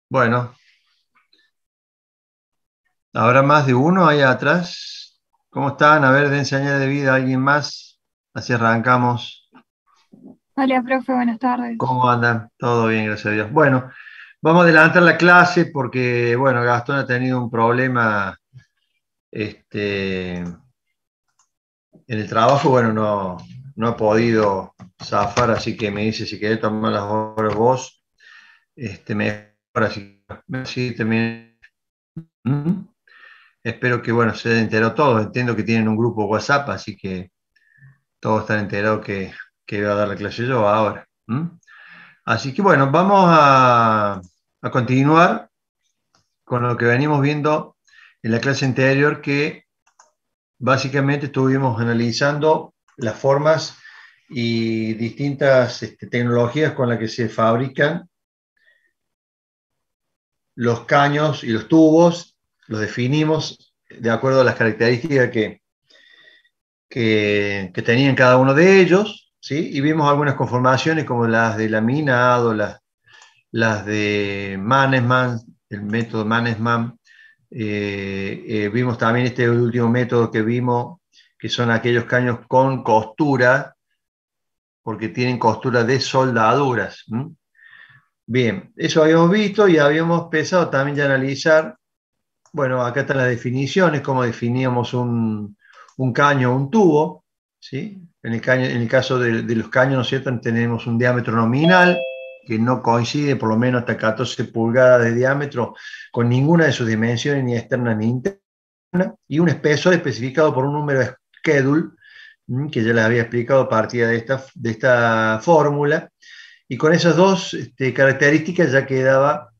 Bueno, ¿habrá más de uno ahí atrás? ¿Cómo están? A ver, dense señal de vida a alguien más. Así arrancamos. Hola, profe, buenas tardes. ¿Cómo andan? Todo bien, gracias a Dios. Bueno, vamos a adelantar la clase porque, bueno, Gastón ha tenido un problema en el trabajo. Bueno, no ha podido zafar, así que me dice, si querés tomar las horas vos, mejor así también. ¿Mm? Espero que, bueno, se haya enterado todos. Entiendo que tienen un grupo WhatsApp, así que todos están enterados que iba a dar la clase yo ahora. ¿Mm? Así que bueno, a continuar con lo que venimos viendo en la clase anterior, que básicamente estuvimos analizando las formas y distintas tecnologías con las que se fabrican los caños y los tubos. Los definimos de acuerdo a las características que tenían cada uno de ellos, ¿sí? Y vimos algunas conformaciones como las de laminado, las de Mannesmann, el método Mannesmann. Vimos también este último método que vimos, que son aquellos caños con costura, porque tienen costura de soldaduras. ¿Mm? Bien, eso habíamos visto y habíamos empezado también ya a analizar. Bueno, acá están las definiciones, cómo definíamos un caño o un tubo, ¿sí? En el caso de los caños, ¿no es cierto? Tenemos un diámetro nominal que no coincide, por lo menos hasta 14 pulgadas de diámetro, con ninguna de sus dimensiones, ni externa ni interna, y un espesor especificado por un número schedule, que ya les había explicado a partir de esta fórmula, y con esas dos características ya quedaba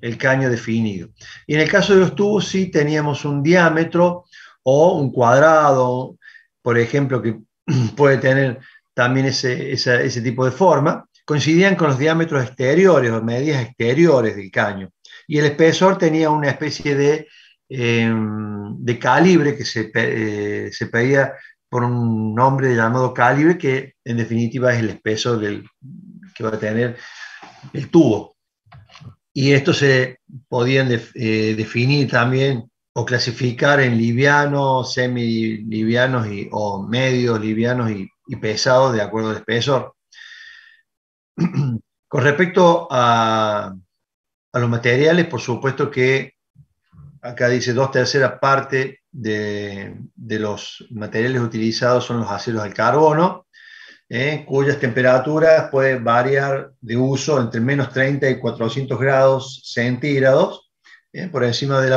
el caño definido. Y en el caso de los tubos sí teníamos un diámetro o un cuadrado, por ejemplo, que puede tener también ese tipo de forma, coincidían con los diámetros exteriores o medidas exteriores del caño. Y el espesor tenía una especie de calibre que se pedía por un nombre llamado calibre, que en definitiva es el espesor que va a tener el tubo. Y estos se podían definir también o clasificar en livianos, semilivianos o medios livianos y pesados de acuerdo al espesor. Con respecto a los materiales, por supuesto que acá dice 2/3 partes de los materiales utilizados son los aceros al carbono, cuyas temperaturas pueden variar de uso entre menos 30 y 400 grados centígrados, por encima de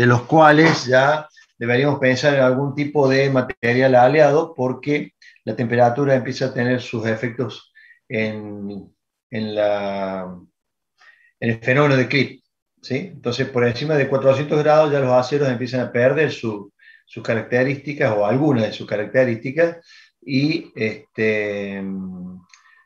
los cuales ya deberíamos pensar en algún tipo de material aliado, porque la temperatura empieza a tener sus efectos en, en, la, en el fenómeno de Clip. ¿Sí? Entonces, por encima de 400 grados ya los aceros empiezan a perder sus características o algunas de sus características, y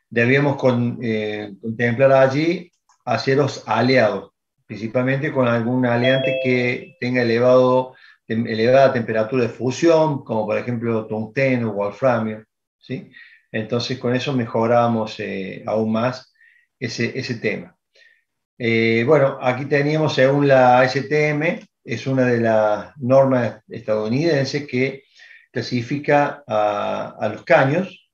debíamos contemplar allí aceros aliados, principalmente con algún aliante que tenga elevada temperatura de fusión, como por ejemplo tungsteno o wolframio. ¿Sí? Entonces, con eso mejoramos aún más ese tema. Bueno, aquí teníamos, según la STM, es una de las normas estadounidenses que clasifica a los caños,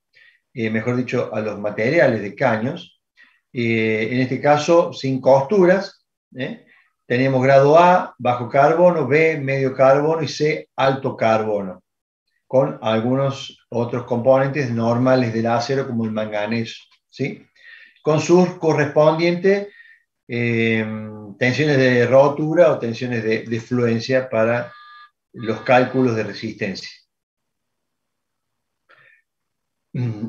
mejor dicho, a los materiales de caños. En este caso, sin costuras. ¿Eh? Tenemos grado A, bajo carbono; B, medio carbono; y C, alto carbono, con algunos otros componentes normales del acero, como el manganeso, ¿sí? Con sus correspondientes eh, tensiones de rotura o tensiones de fluencia para los cálculos de resistencia.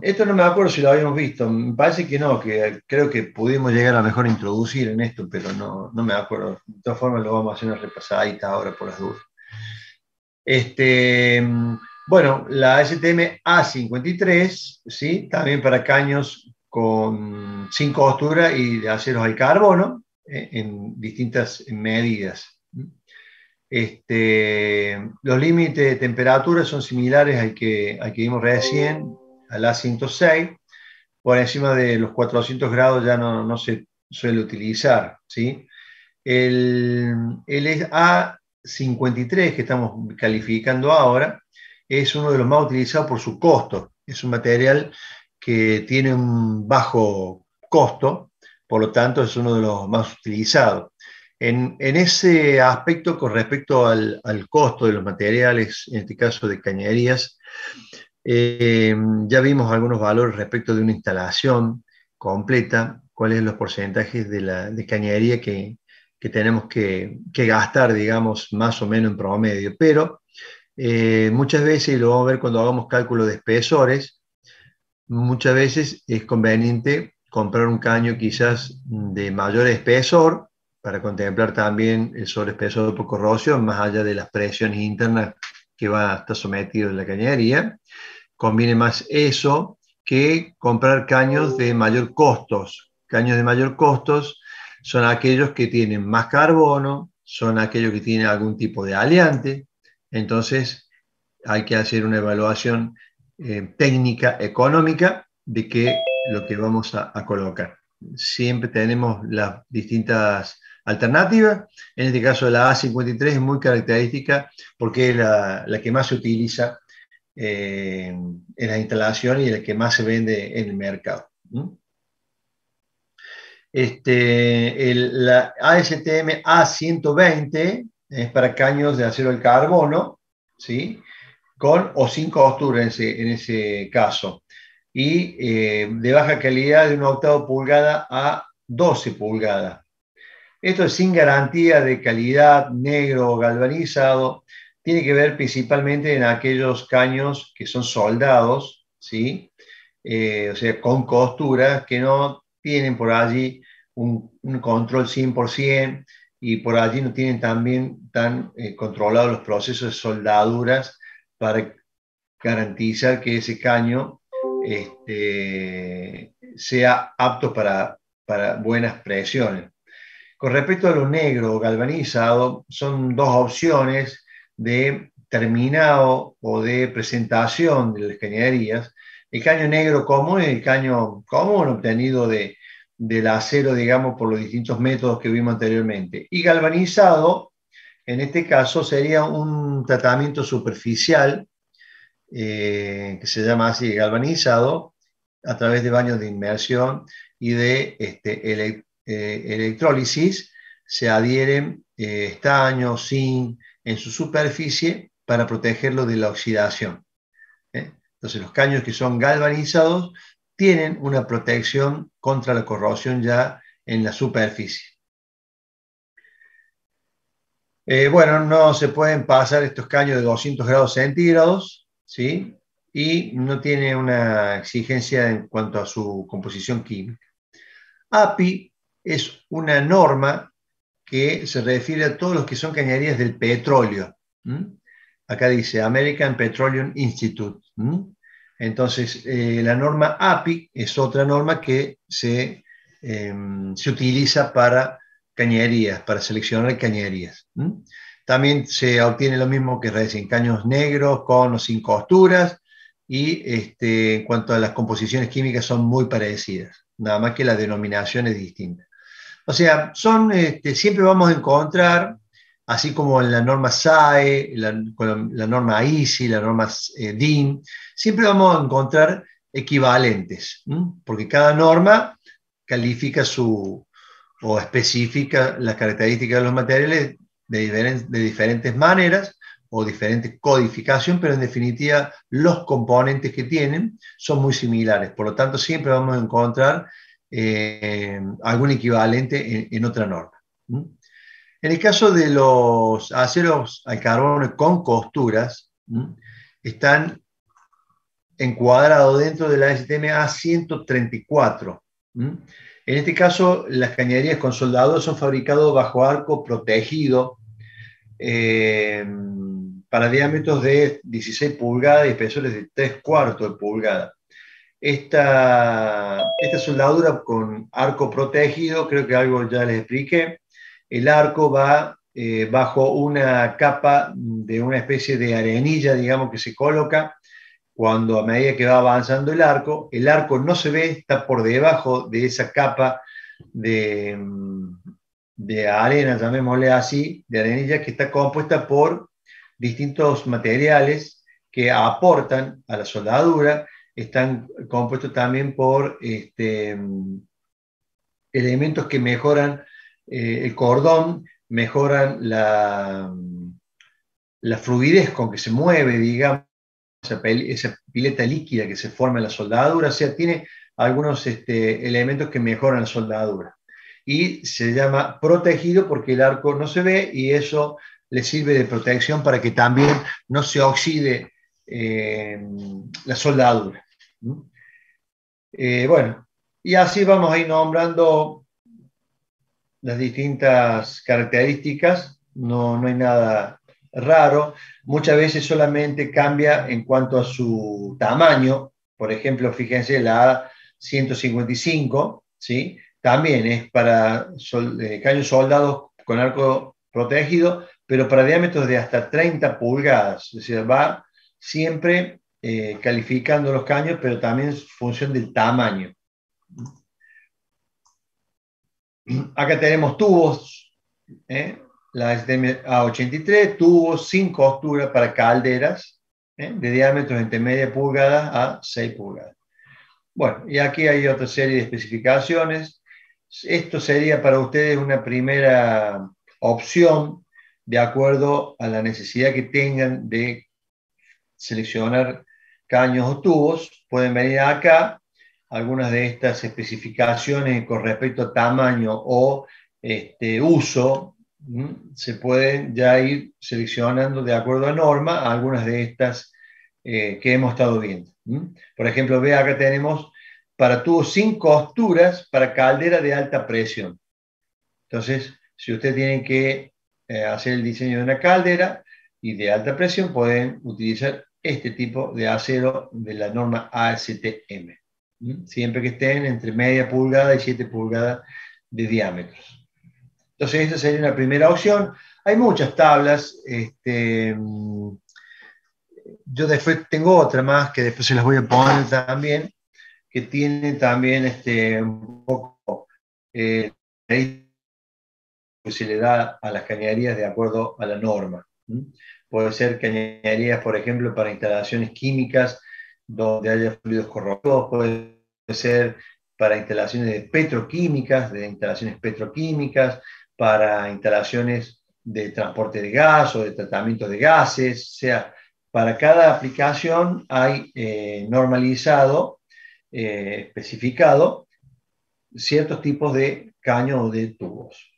Esto no me acuerdo si lo habíamos visto, me parece que no, que creo que pudimos llegar a mejor introducir en esto, pero no me acuerdo. De todas formas, lo vamos a hacer una repasadita ahora por las dudas. Este, bueno, la STM A53, ¿sí? También para caños sin costura y de aceros al carbono, en distintas medidas. Los límites de temperatura son similares al que vimos recién, al A106. Por encima de los 400 grados ya no se suele utilizar, ¿sí? El A53 que estamos calificando ahora es uno de los más utilizados por su costo. Es un material que tiene un bajo costo, por lo tanto es uno de los más utilizados. En ese aspecto, con respecto al costo de los materiales, en este caso de cañerías, ya vimos algunos valores respecto de una instalación completa, cuáles son los porcentajes de cañería que tenemos que gastar, digamos, más o menos en promedio. Pero muchas veces, y lo vamos a ver cuando hagamos cálculo de espesores, muchas veces es conveniente comprar un caño quizás de mayor espesor para contemplar también el sobreespesor por corrosión, más allá de las presiones internas que va a estar sometido en la cañería. Conviene más eso que comprar caños de mayor costos. Caños de mayor costos son aquellos que tienen más carbono, son aquellos que tienen algún tipo de aleante. Entonces hay que hacer una evaluación técnica, económica, de qué lo que vamos a colocar. Siempre tenemos las distintas alternativas. En este caso la A53 es muy característica porque es la que más se utiliza en las instalaciones y la que más se vende en el mercado. La ASTM A120 es para caños de acero al carbono, ¿sí? Con o sin costura en ese caso. Y de baja calidad de 1/8 pulgada a 12 pulgadas. Esto es sin garantía de calidad, negro o galvanizado. Tiene que ver principalmente en aquellos caños que son soldados, ¿sí? O sea, con costura, que no tienen por allí un control 100% y por allí no tienen también tan controlados los procesos de soldaduras para garantizar que ese caño sea apto para buenas presiones. Con respecto a lo negro o galvanizado, son dos opciones de terminado o de presentación de las cañerías. El caño negro común es el caño común obtenido del acero, digamos, por los distintos métodos que vimos anteriormente. Y galvanizado, en este caso, sería un tratamiento superficial, que se llama así, galvanizado, a través de baños de inmersión y de electrólisis. Se adhieren estaño, zinc en su superficie para protegerlo de la oxidación. Entonces los caños que son galvanizados tienen una protección contra la corrosión ya en la superficie. Bueno, no se pueden pasar estos caños de 200 grados centígrados, ¿sí? Y no tiene una exigencia en cuanto a su composición química. API es una norma que se refiere a todos los que son cañerías del petróleo. Acá dice American Petroleum Institute. Entonces, la norma API es otra norma que se utiliza para cañerías, para seleccionar cañerías. También se obtiene lo mismo que recién, caños negros, con o sin costuras, y en cuanto a las composiciones químicas son muy parecidas, nada más que la denominación es distinta. O sea, siempre vamos a encontrar, así como en la norma SAE, la norma ISI, la norma DIN, siempre vamos a encontrar equivalentes, porque cada norma califica o especifica las características de los materiales de diferentes maneras o diferente codificación, pero en definitiva los componentes que tienen son muy similares. Por lo tanto, siempre vamos a encontrar algún equivalente en otra norma. En el caso de los aceros al carbono con costuras, están encuadrados dentro de la STM A134. En este caso, las cañerías con soldadura son fabricadas bajo arco protegido para diámetros de 16 pulgadas y espesores de 3/4 de pulgada. Esta soldadura con arco protegido, creo que algo ya les expliqué. El arco va bajo una capa de una especie de arenilla, digamos, que se coloca a medida que va avanzando el arco no se ve, está por debajo de esa capa de, de arena, llamémosle así, de arenilla, que está compuesta por distintos materiales que aportan a la soldadura. Están compuestos también por elementos que mejoran el cordón, mejoran la fluidez con que se mueve, digamos, esa pileta líquida que se forma en la soldadura. O sea, tiene algunos elementos que mejoran la soldadura. Y se llama protegido porque el arco no se ve y eso le sirve de protección para que también no se oxide la soldadura. Bueno, y así vamos a ir nombrando las distintas características, no hay nada raro. Muchas veces solamente cambia en cuanto a su tamaño. Por ejemplo, fíjense la A155, ¿sí? También es para caños soldados con arco protegido, pero para diámetros de hasta 30 pulgadas. Es decir, va siempre calificando los caños, pero también en función del tamaño. Acá tenemos tubos, la STM A83, tubos sin costura para calderas, de diámetros entre media pulgada a 6 pulgadas. Bueno, y aquí hay otra serie de especificaciones. Esto sería para ustedes una primera opción de acuerdo a la necesidad que tengan de seleccionar caños o tubos. Pueden venir acá. Algunas de estas especificaciones con respecto a tamaño o uso se pueden ya ir seleccionando de acuerdo a norma algunas de estas que hemos estado viendo. Por ejemplo, ve acá tenemos para tubos sin costuras para caldera de alta presión. Entonces, si ustedes tienen que hacer el diseño de una caldera y de alta presión, pueden utilizar este tipo de acero de la norma ASTM. Siempre que estén entre media pulgada y 7 pulgadas de diámetros. Entonces, esta sería una primera opción. Hay muchas tablas. Yo después tengo otra más que después se las voy a poner también, que tiene también un poco que se le da a las cañerías de acuerdo a la norma. Puede ser cañerías, por ejemplo, para instalaciones químicas donde haya fluidos corrosivos, puede ser para instalaciones de petroquímicas, para instalaciones de transporte de gas o de tratamiento de gases. O sea, para cada aplicación hay normalizado, especificado, ciertos tipos de caño o de tubos.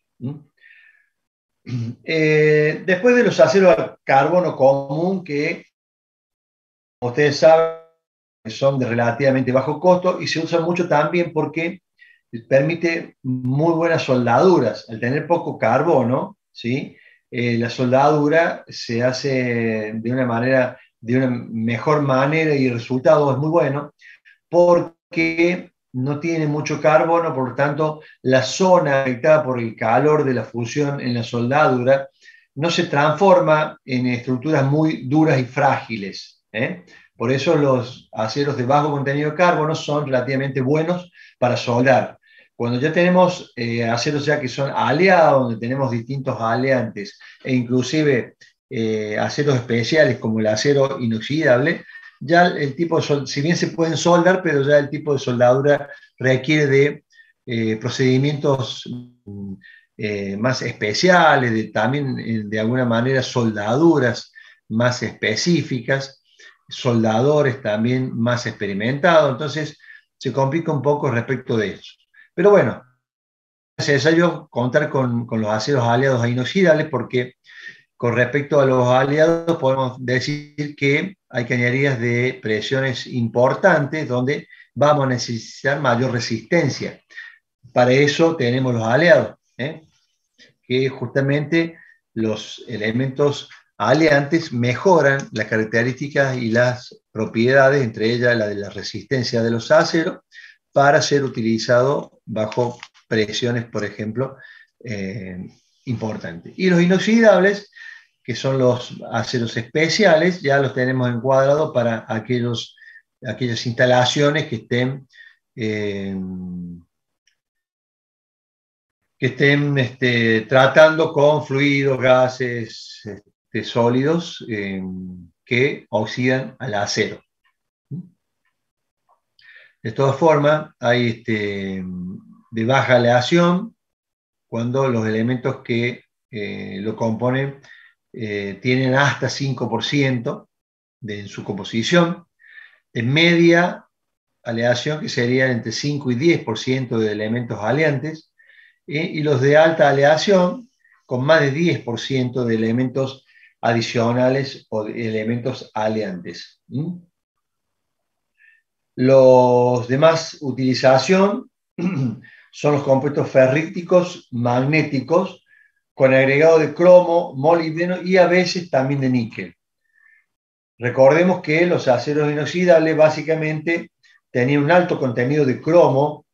Después de los aceros a carbono común, que ustedes saben son de relativamente bajo costo y se usan mucho también porque permite muy buenas soldaduras. Al tener poco carbono, ¿sí? La soldadura se hace de una manera, de una mejor manera y el resultado es muy bueno porque no tiene mucho carbono, por lo tanto, la zona afectada por el calor de la fusión en la soldadura no se transforma en estructuras muy duras y frágiles. Por eso los aceros de bajo contenido de carbono son relativamente buenos para soldar. Cuando ya tenemos aceros ya que son aleados, donde tenemos distintos aleantes e inclusive aceros especiales como el acero inoxidable, ya el tipo de si bien se pueden soldar, pero ya el tipo de soldadura requiere de procedimientos más especiales, también de alguna manera soldaduras más específicas, soldadores también más experimentados, entonces se complica un poco respecto de eso. Pero bueno, es necesario contar con los aceros aleados a inoxidables porque con respecto a los aliados, podemos decir que hay cañerías de presiones importantes donde vamos a necesitar mayor resistencia. Para eso tenemos los aliados, que justamente los elementos aleantes mejoran las características y las propiedades, entre ellas la de la resistencia de los aceros, para ser utilizado bajo presiones, por ejemplo, importantes. Y los inoxidables, que son los aceros especiales, ya los tenemos encuadrados para aquellas instalaciones que estén que estén tratando con fluidos, gases, sólidos que oxidan al acero. De todas formas, hay de baja aleación cuando los elementos que lo componen tienen hasta 5% en su composición. De media aleación, que serían entre 5 y 10% de elementos aleantes, y los de alta aleación, con más de 10% de elementos adicionales o de elementos aleantes. Los de más utilización son los compuestos ferríticos magnéticos con agregado de cromo, molibdeno y a veces también de níquel. Recordemos que los aceros inoxidables básicamente tenían un alto contenido de cromo,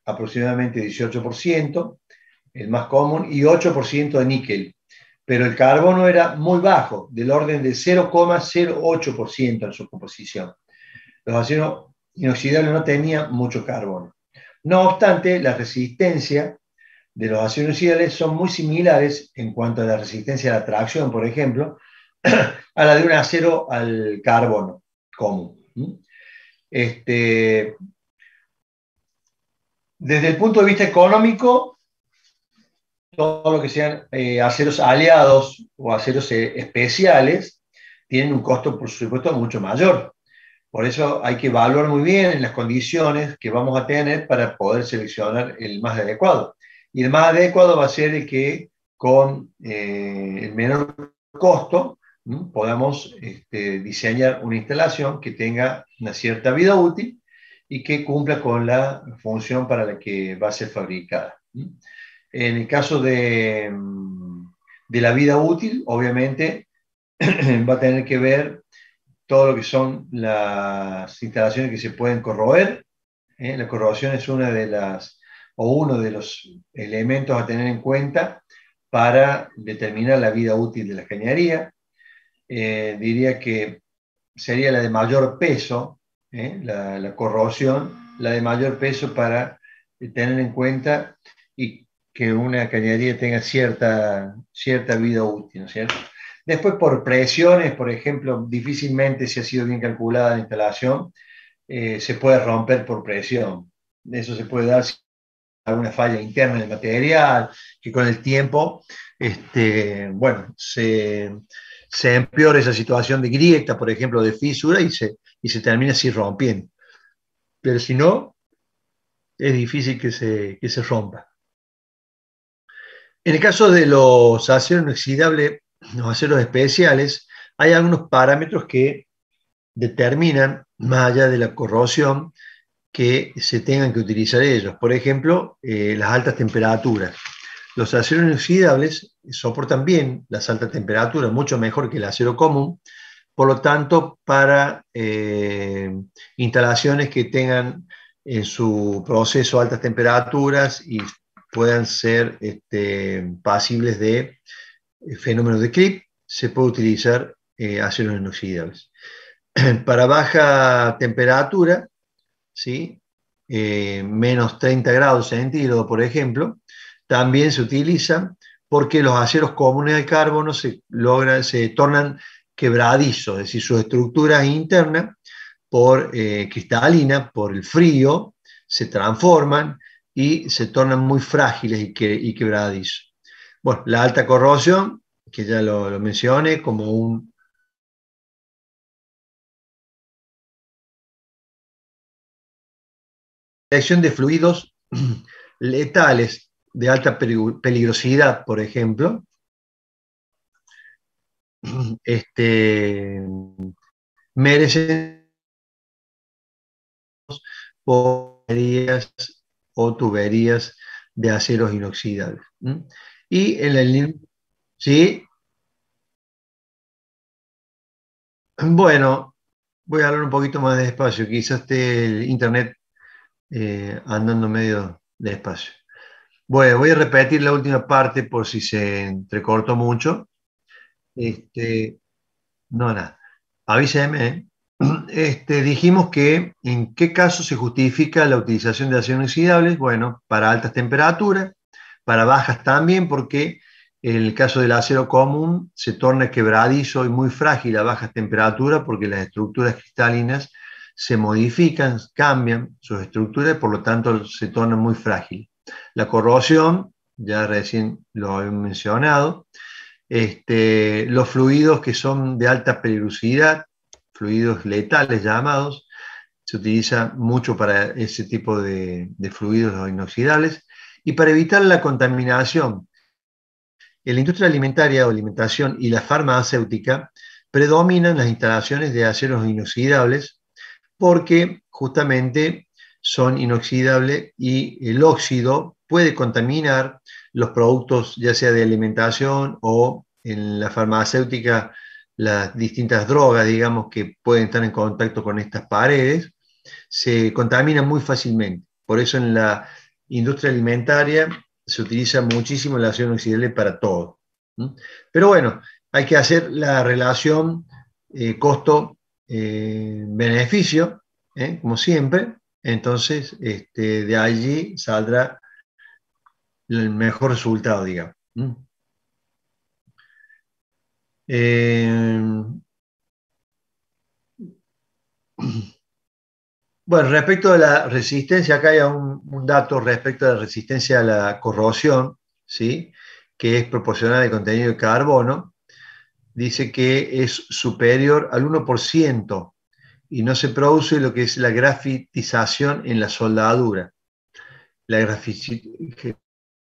aproximadamente 18%, el más común, y 8% de níquel. Pero el carbono era muy bajo, del orden de 0,08% en su composición. Los aceros inoxidables no tenían mucho carbono. No obstante, la resistencia de los aceros inoxidables son muy similares en cuanto a la resistencia a la tracción, por ejemplo, a la de un acero al carbono común. Desde el punto de vista económico, todo lo que sean aceros aliados o aceros especiales tienen un costo, por supuesto, mucho mayor. Por eso hay que evaluar muy bien las condiciones que vamos a tener para poder seleccionar el más adecuado. Y el más adecuado va a ser el que con el menor costo podamos diseñar una instalación que tenga una cierta vida útil y que cumpla con la función para la que va a ser fabricada. En el caso de la vida útil, obviamente va a tener que ver todo lo que son las instalaciones que se pueden corroer. La corrosión es uno de los elementos a tener en cuenta para determinar la vida útil de la cañería. Diría que sería la de mayor peso, la corrosión, la de mayor peso para tener en cuenta y que una cañería tenga cierta vida útil, ¿no es cierto? Después, por presiones, por ejemplo, difícilmente, si ha sido bien calculada la instalación, se puede romper por presión. Eso se puede dar si hay alguna falla interna del material, que con el tiempo, bueno, se empeora esa situación de grieta, por ejemplo, de fisura, y se termina así rompiendo. Pero si no, es difícil que se rompa. En el caso de los aceros inoxidables, los aceros especiales, hay algunos parámetros que determinan, más allá de la corrosión, que se tengan que utilizar ellos. Por ejemplo, las altas temperaturas. Los aceros inoxidables soportan bien las altas temperaturas, mucho mejor que el acero común. Por lo tanto, para instalaciones que tengan en su proceso altas temperaturas y puedan ser pasibles de fenómenos de clip, se puede utilizar aceros inoxidables. Para baja temperatura, ¿sí? Menos 30 grados centígrados, por ejemplo, también se utilizan porque los aceros comunes al carbono se tornan quebradizos, es decir, sus estructuras internas cristalinas, por el frío, se transforman y se tornan muy frágiles y quebradizos. Bueno, la alta corrosión, que ya lo mencioné, como un detección de fluidos letales de alta peligrosidad, por ejemplo, merecen tuberías o tuberías de aceros inoxidables. Y en el... ¿Sí? Bueno, voy a hablar un poquito más despacio, quizás esté el internet andando medio despacio. Bueno, voy a repetir la última parte por si se entrecortó mucho. No, nada. Avíseme. Dijimos que en qué caso se justifica la utilización de aceros inoxidables. Bueno, para altas temperaturas, para bajas también, porque en el caso del acero común se torna quebradizo y muy frágil a bajas temperaturas, porque las estructuras cristalinas se modifican, cambian sus estructuras y por lo tanto se torna muy frágil. La corrosión, ya recién lo he mencionado, los fluidos que son de alta peligrosidad, fluidos letales llamados, se utiliza mucho para ese tipo de fluidos inoxidables, y para evitar la contaminación. En la industria alimentaria o alimentación y la farmacéutica predominan las instalaciones de aceros inoxidables porque justamente son inoxidables y el óxido puede contaminar los productos, ya sea de alimentación o en la farmacéutica, las distintas drogas, digamos, que pueden estar en contacto con estas paredes, se contaminan muy fácilmente. Por eso en la industria alimentaria se utiliza muchísimo el acero inoxidable para todo. Pero bueno, hay que hacer la relación costo-beneficio, como siempre. Entonces, de allí saldrá el mejor resultado, digamos. Bueno, respecto a la resistencia, acá hay un dato respecto a la resistencia a la corrosión, ¿sí? Que es proporcional al contenido de carbono. Dice que es superior al 1% y no se produce lo que es la grafitización en la soldadura. La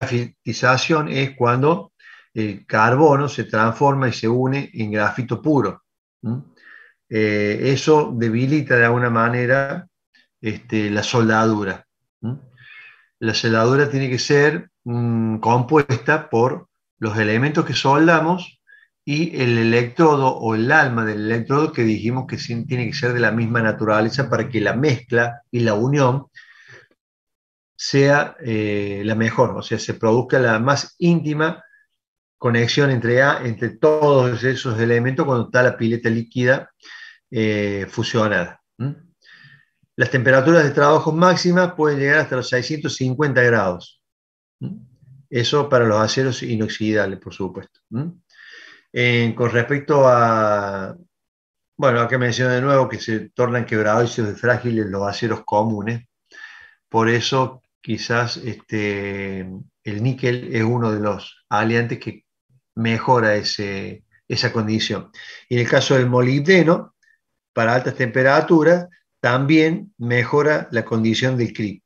grafitización es cuando el carbono se transforma y se une en grafito puro. Eso debilita de alguna manera la soldadura. La soldadura tiene que ser compuesta por los elementos que soldamos y el electrodo o el alma del electrodo, que dijimos que tiene que ser de la misma naturaleza para que la mezcla y la unión sea la mejor, o sea, se produzca la más íntima conexión entre todos esos elementos cuando está la pileta líquida fusionada. Las temperaturas de trabajo máximas pueden llegar hasta los 650 grados. Eso para los aceros inoxidables, por supuesto. Con respecto a, bueno, acá menciono de nuevo que se tornan quebradizos y frágiles los aceros comunes. Por eso quizás el níquel es uno de los aleantes que mejora esa condición. Y en el caso del molibdeno, para altas temperaturas, también mejora la condición del CRIP.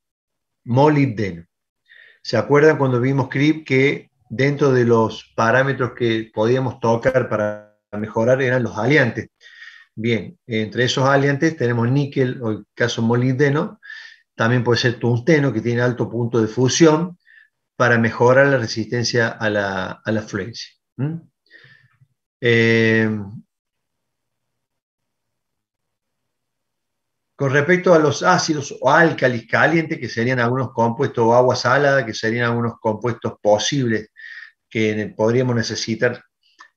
Molibdeno. ¿Se acuerdan cuando vimos CRIP que dentro de los parámetros que podíamos tocar para mejorar eran los aleantes? Bien, entre esos aleantes tenemos níquel, o el caso molibdeno, también puede ser tungsteno, que tiene alto punto de fusión, para mejorar la resistencia a la fluencia. Con respecto a los ácidos o álcalis calientes, que serían algunos compuestos, o agua salada, que serían algunos compuestos posibles que podríamos necesitar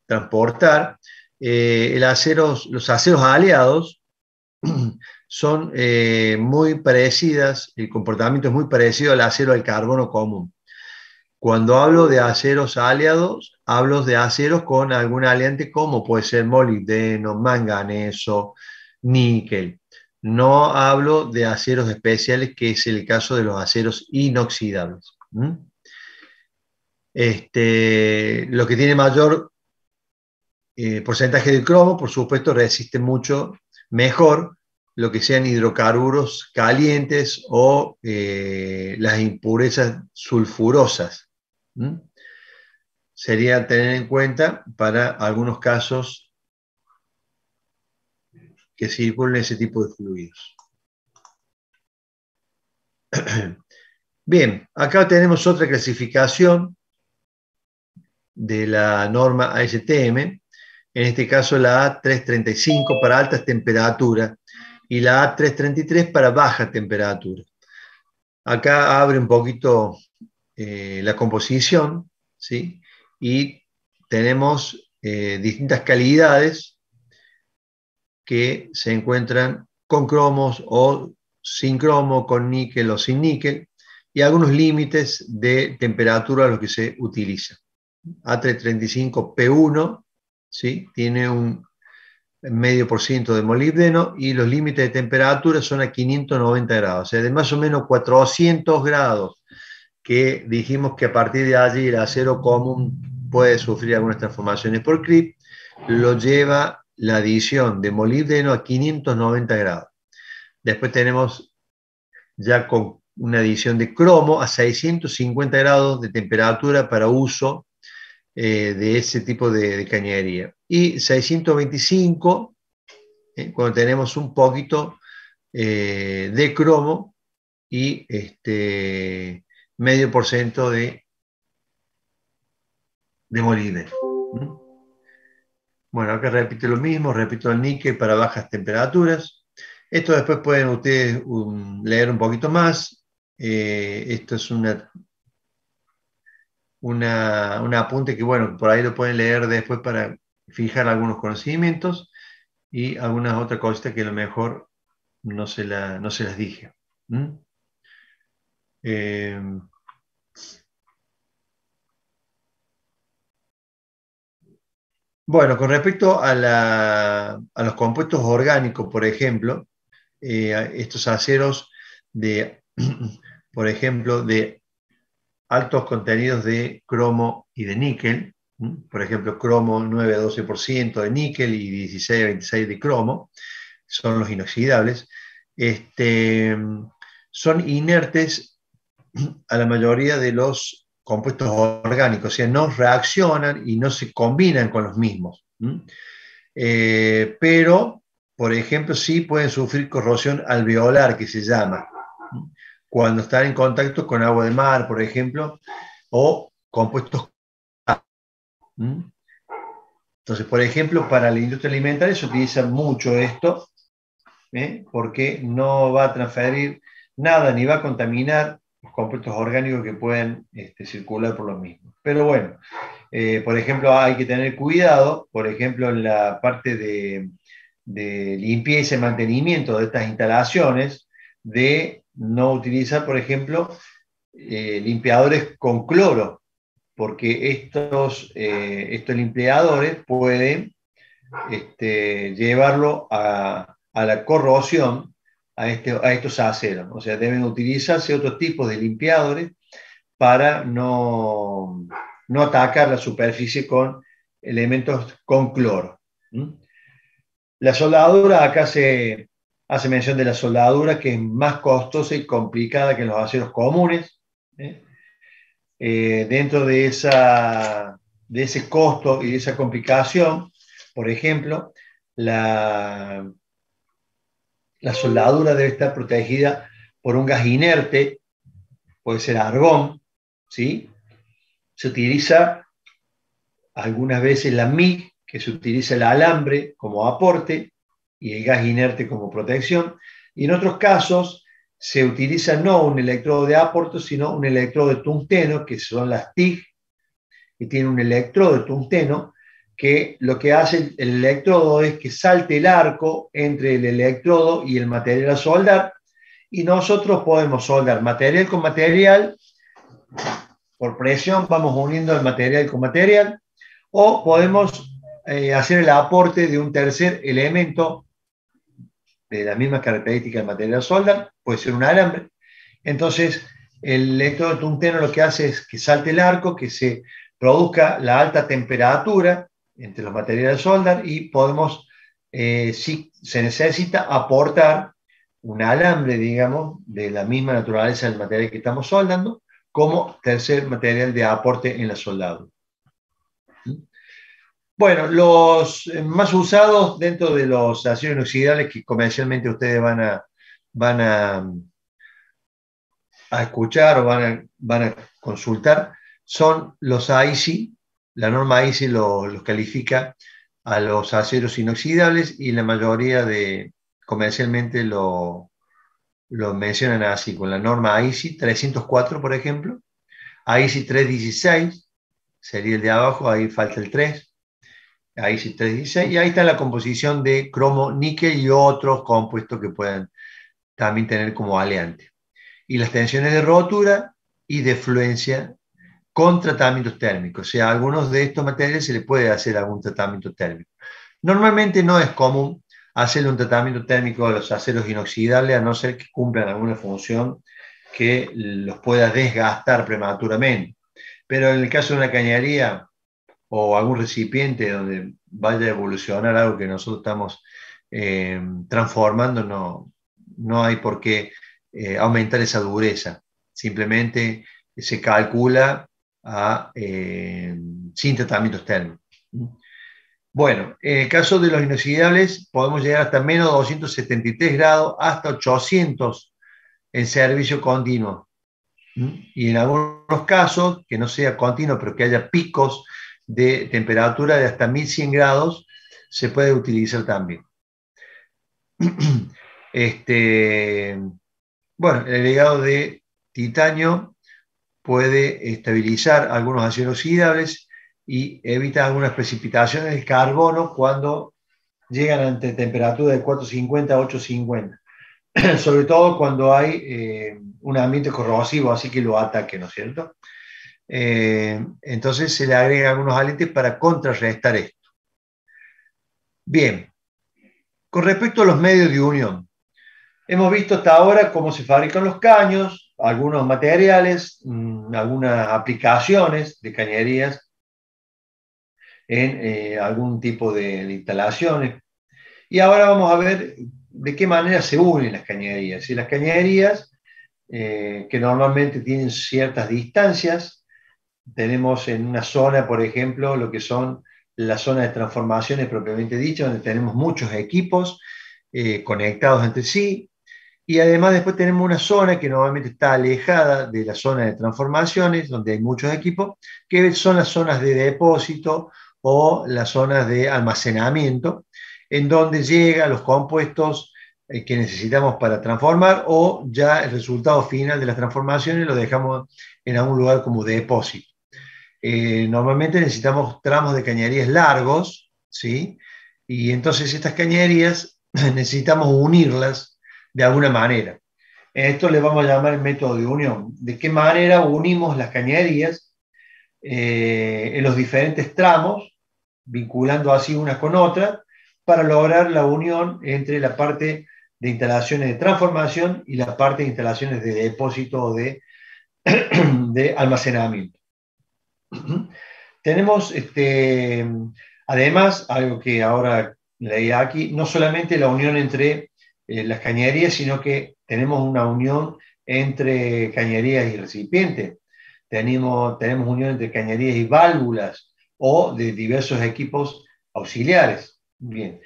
transportar, los aceros aleados son muy parecidas, el comportamiento es muy parecido al acero al carbono común. Cuando hablo de aceros aleados, hablo de aceros con algún aleante como puede ser molibdeno, manganeso, níquel. No hablo de aceros especiales, que es el caso de los aceros inoxidables. Lo que tiene mayor porcentaje de cromo, por supuesto, resiste mucho mejor lo que sean hidrocarburos calientes o las impurezas sulfurosas. Sería tener en cuenta para algunos casos que circulen ese tipo de fluidos. Bien, acá tenemos otra clasificación de la norma ASTM, en este caso la A335 para altas temperaturas y la A333 para baja temperatura. Acá abre un poquito la composición, ¿sí? Y tenemos distintas calidades que se encuentran con cromos o sin cromo, con níquel o sin níquel. y algunos límites de temperatura a los que se utiliza. A335P1, ¿sí? Tiene un medio por ciento de molibdeno y los límites de temperatura son a 590 grados, o sea, de más o menos 400 grados, que dijimos que a partir de allí el acero común puede sufrir algunas transformaciones por Cripps, lo lleva la adición de molibdeno a 590 grados. Después tenemos ya con una adición de cromo a 650 grados de temperatura para uso de ese tipo de cañería. Y 625, cuando tenemos un poquito de cromo y medio por ciento de molibdeno. Bueno, acá repito lo mismo, repito el níquel para bajas temperaturas. Esto después pueden ustedes leer un poquito más. Esto es un apunte que, bueno, por ahí lo pueden leer después para fijar algunos conocimientos y algunas otras cositas que a lo mejor no se las dije. Bueno, con respecto a los compuestos orgánicos, por ejemplo, estos aceros por ejemplo, de altos contenidos de cromo y de níquel, por ejemplo, cromo 9 a 12% de níquel y 16 a 26 de cromo, son los inoxidables, son inertes a la mayoría de los compuestos orgánicos, o sea, no reaccionan y no se combinan con los mismos. Pero, por ejemplo, sí pueden sufrir corrosión alveolar, que se llama, cuando están en contacto con agua de mar, por ejemplo, o compuestos. Entonces, por ejemplo, para la industria alimentaria se utiliza mucho esto, porque no va a transferir nada ni va a contaminar los compuestos orgánicos que pueden circular por los mismos. Pero bueno, por ejemplo, hay que tener cuidado, por ejemplo, en la parte de limpieza y mantenimiento de estas instalaciones, de no utilizar, por ejemplo, limpiadores con cloro, porque estos limpiadores pueden llevarlo a la corrosión a estos aceros. O sea, deben utilizarse otros tipos de limpiadores para no atacar la superficie con elementos con cloro. La soldadura, acá se hace mención de la soldadura, que es más costosa y complicada que los aceros comunes. Dentro de ese costo y de esa complicación, por ejemplo, la soldadura debe estar protegida por un gas inerte, puede ser argón, ¿sí? Se utiliza algunas veces la MIG, que se utiliza el alambre como aporte y el gas inerte como protección, y en otros casos se utiliza no un electrodo de aporte, sino un electrodo de tungsteno, que son las TIG, que tiene un electrodo de tungsteno, que lo que hace el electrodo es que salte el arco entre el electrodo y el material a soldar, y nosotros podemos soldar material con material, por presión vamos uniendo el material con material, o podemos hacer el aporte de un tercer elemento de la misma característica del material a soldar, puede ser un alambre. Entonces, el electrodo de tungsteno lo que hace es que salte el arco, que se produzca la alta temperatura entre los materiales a soldar y podemos, si se necesita, aportar un alambre, digamos, de la misma naturaleza del material que estamos soldando, como tercer material de aporte en la soldadura. Bueno, los más usados dentro de los aceros inoxidables que comercialmente ustedes van a escuchar o van a consultar son los AISI. La norma AISI los califica a los aceros inoxidables y la mayoría comercialmente lo mencionan así, con la norma AISI 304, por ejemplo. AISI 316 sería el de abajo, ahí falta el 3. AISI 316, y ahí está la composición de cromo, níquel y otros compuestos que puedan también tener como aleante. y las tensiones de rotura y de fluencia con tratamientos térmicos. O sea, a algunos de estos materiales se le puede hacer algún tratamiento térmico. Normalmente no es común hacerle un tratamiento térmico a los aceros inoxidables, a no ser que cumplan alguna función que los pueda desgastar prematuramente. Pero en el caso de una cañería o algún recipiente donde vaya a evolucionar algo que nosotros estamos transformando, no hay por qué aumentar esa dureza. Simplemente se calcula sin tratamientos térmicos. Bueno, en el caso de los inoxidables podemos llegar hasta menos 273 grados, hasta 800 en servicio continuo. Y en algunos casos, que no sea continuo, pero que haya picos de temperatura de hasta 1100 grados, se puede utilizar también. Bueno, el agregado de titanio puede estabilizar algunos ácidos inoxidables y evita algunas precipitaciones de carbono cuando llegan ante temperatura de 450 a 850. Sobre todo cuando hay un ambiente corrosivo, así que lo ataque, ¿no es cierto? Entonces se le agregan algunos alientes para contrarrestar esto. Bien, con respecto a los medios de unión, hemos visto hasta ahora cómo se fabrican los caños, algunos materiales, algunas aplicaciones de cañerías en algún tipo de instalaciones. Y ahora vamos a ver de qué manera se unen las cañerías. Y las cañerías, que normalmente tienen ciertas distancias, tenemos en una zona, por ejemplo, lo que son las zonas de transformaciones propiamente dichas, donde tenemos muchos equipos conectados entre sí, y además después tenemos una zona que normalmente está alejada de la zona de transformaciones, donde hay muchos equipos, que son las zonas de depósito o las zonas de almacenamiento, en donde llegan los compuestos que necesitamos para transformar, o ya el resultado final de las transformaciones lo dejamos en algún lugar como depósito. Normalmente necesitamos tramos de cañerías largos, ¿sí? Y entonces estas cañerías necesitamos unirlas de alguna manera. Esto le vamos a llamar el método de unión. ¿De qué manera unimos las cañerías en los diferentes tramos, vinculando así unas con otras, para lograr la unión entre la parte de instalaciones de transformación y la parte de instalaciones de depósito o de almacenamiento? Tenemos, además, algo que ahora leí aquí, no solamente la unión entre las cañerías, sino que tenemos una unión entre cañerías y recipientes. Tenemos unión entre cañerías y válvulas o de diversos equipos auxiliares. Bien,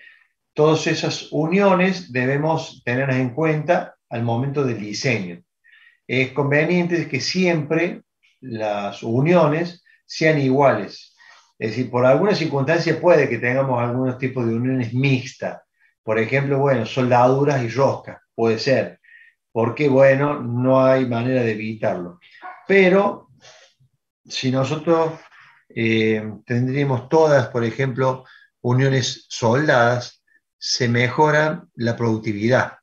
todas esas uniones debemos tenerlas en cuenta al momento del diseño. Es conveniente que siempre las uniones sean iguales. Es decir, por alguna circunstancia puede que tengamos algunos tipos de uniones mixtas. Por ejemplo, bueno, soldaduras y roscas, puede ser. Porque, bueno, no hay manera de evitarlo. Pero, si nosotros tendríamos todas, por ejemplo, uniones soldadas, se mejora la productividad,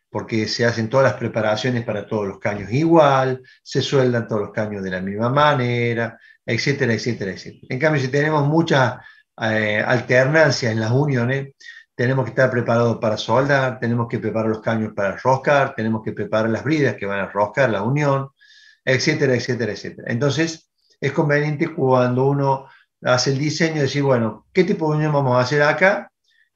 porque se hacen todas las preparaciones para todos los caños igual, se sueldan todos los caños de la misma manera, etcétera, etcétera, etcétera. En cambio, si tenemos mucha alternancia en las uniones, tenemos que estar preparados para soldar, tenemos que preparar los caños para roscar, tenemos que preparar las bridas que van a roscar la unión, etcétera, etcétera, etcétera. Entonces, es conveniente cuando uno hace el diseño decir, bueno, ¿qué tipo de unión vamos a hacer acá?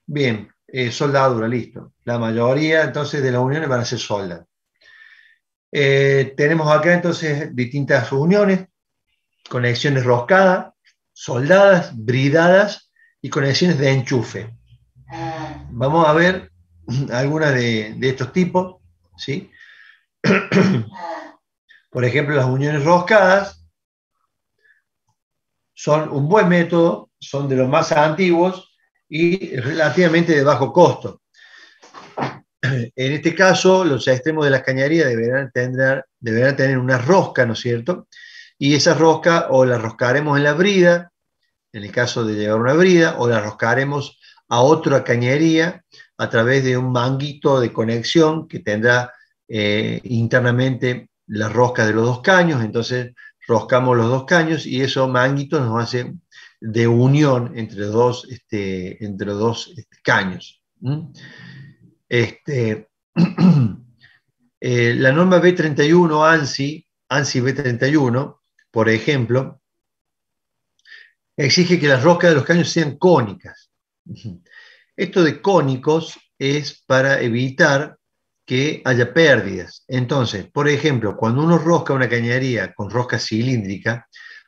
Bien, soldadura, listo. La mayoría entonces de las uniones van a ser solda. Tenemos acá entonces distintas uniones, conexiones roscadas, soldadas, bridadas y conexiones de enchufe. Vamos a ver algunas de estos tipos, ¿sí? Por ejemplo, las uniones roscadas son un buen método, son de los más antiguos y relativamente de bajo costo. En este caso, los extremos de las cañerías deberán tener una rosca, ¿no es cierto? Y esa rosca o la roscaremos en la brida, en el caso de llevar una brida, o la roscaremos a otra cañería a través de un manguito de conexión que tendrá internamente la rosca de los dos caños, entonces roscamos los dos caños y esos manguitos nos hacen de unión entre dos caños. Este, la norma B31 ANSI B31, por ejemplo, exige que las roscas de los caños sean cónicas. Esto de cónicos es para evitar que haya pérdidas. Entonces, por ejemplo, cuando uno rosca una cañería con rosca cilíndrica,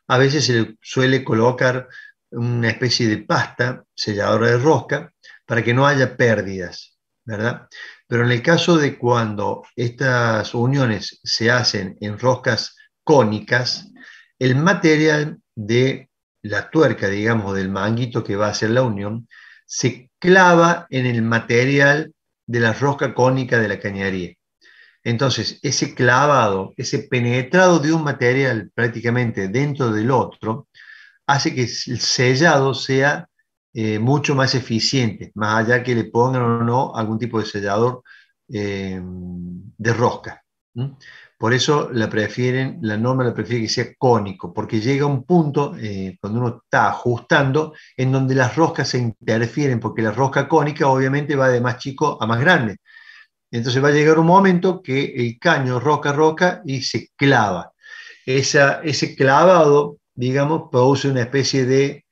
a veces se le suele colocar una especie de pasta selladora de rosca para que no haya pérdidas, ¿verdad? Pero en el caso de cuando estas uniones se hacen en roscas cónicas, el material de la tuerca, digamos, del manguito que va a hacer la unión, se clava en el material de la rosca cónica de la cañería. Entonces, ese clavado, ese penetrado de un material prácticamente dentro del otro, hace que el sellado sea mucho más eficiente, más allá que le pongan o no algún tipo de sellador de rosca. Por eso la norma la prefiere que sea cónico, porque llega un punto, cuando uno está ajustando, en donde las roscas se interfieren, porque la rosca cónica obviamente va de más chico a más grande. Entonces va a llegar un momento que el caño roca y se clava. Ese clavado, digamos, produce una especie de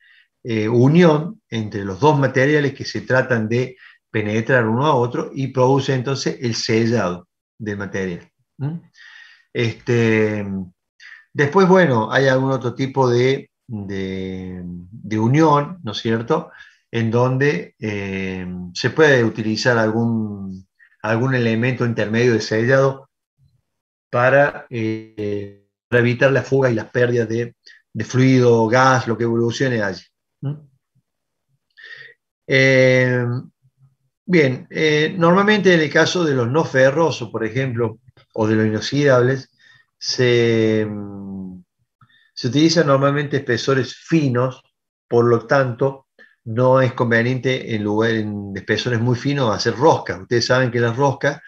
unión entre los dos materiales que se tratan de penetrar uno a otro y produce entonces el sellado del material. Después, bueno, hay algún otro tipo de unión, ¿no es cierto?, en donde se puede utilizar algún elemento intermedio de sellado para evitar la fuga y las pérdidas de fluido, gas, lo que evolucione allí. Bien, normalmente en el caso de los no ferrosos, por ejemplo, o de los inoxidables, se utilizan normalmente espesores finos, por lo tanto, no es conveniente en espesores muy finos hacer roscas. Ustedes saben que la rosca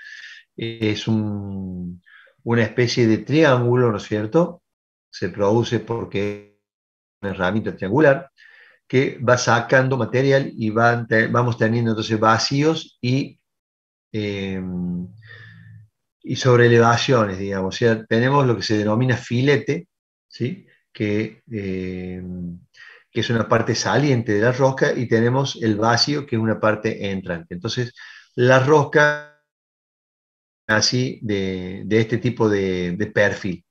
es una especie de triángulo, ¿no es cierto? Se produce porque es una herramienta triangular que va sacando material y vamos teniendo entonces vacíos eh, y sobreelevaciones, digamos. O sea, tenemos lo que se denomina filete, ¿sí? Que es una parte saliente de la rosca, y tenemos el vacío, que es una parte entrante. Entonces, la rosca así de este tipo de perfil.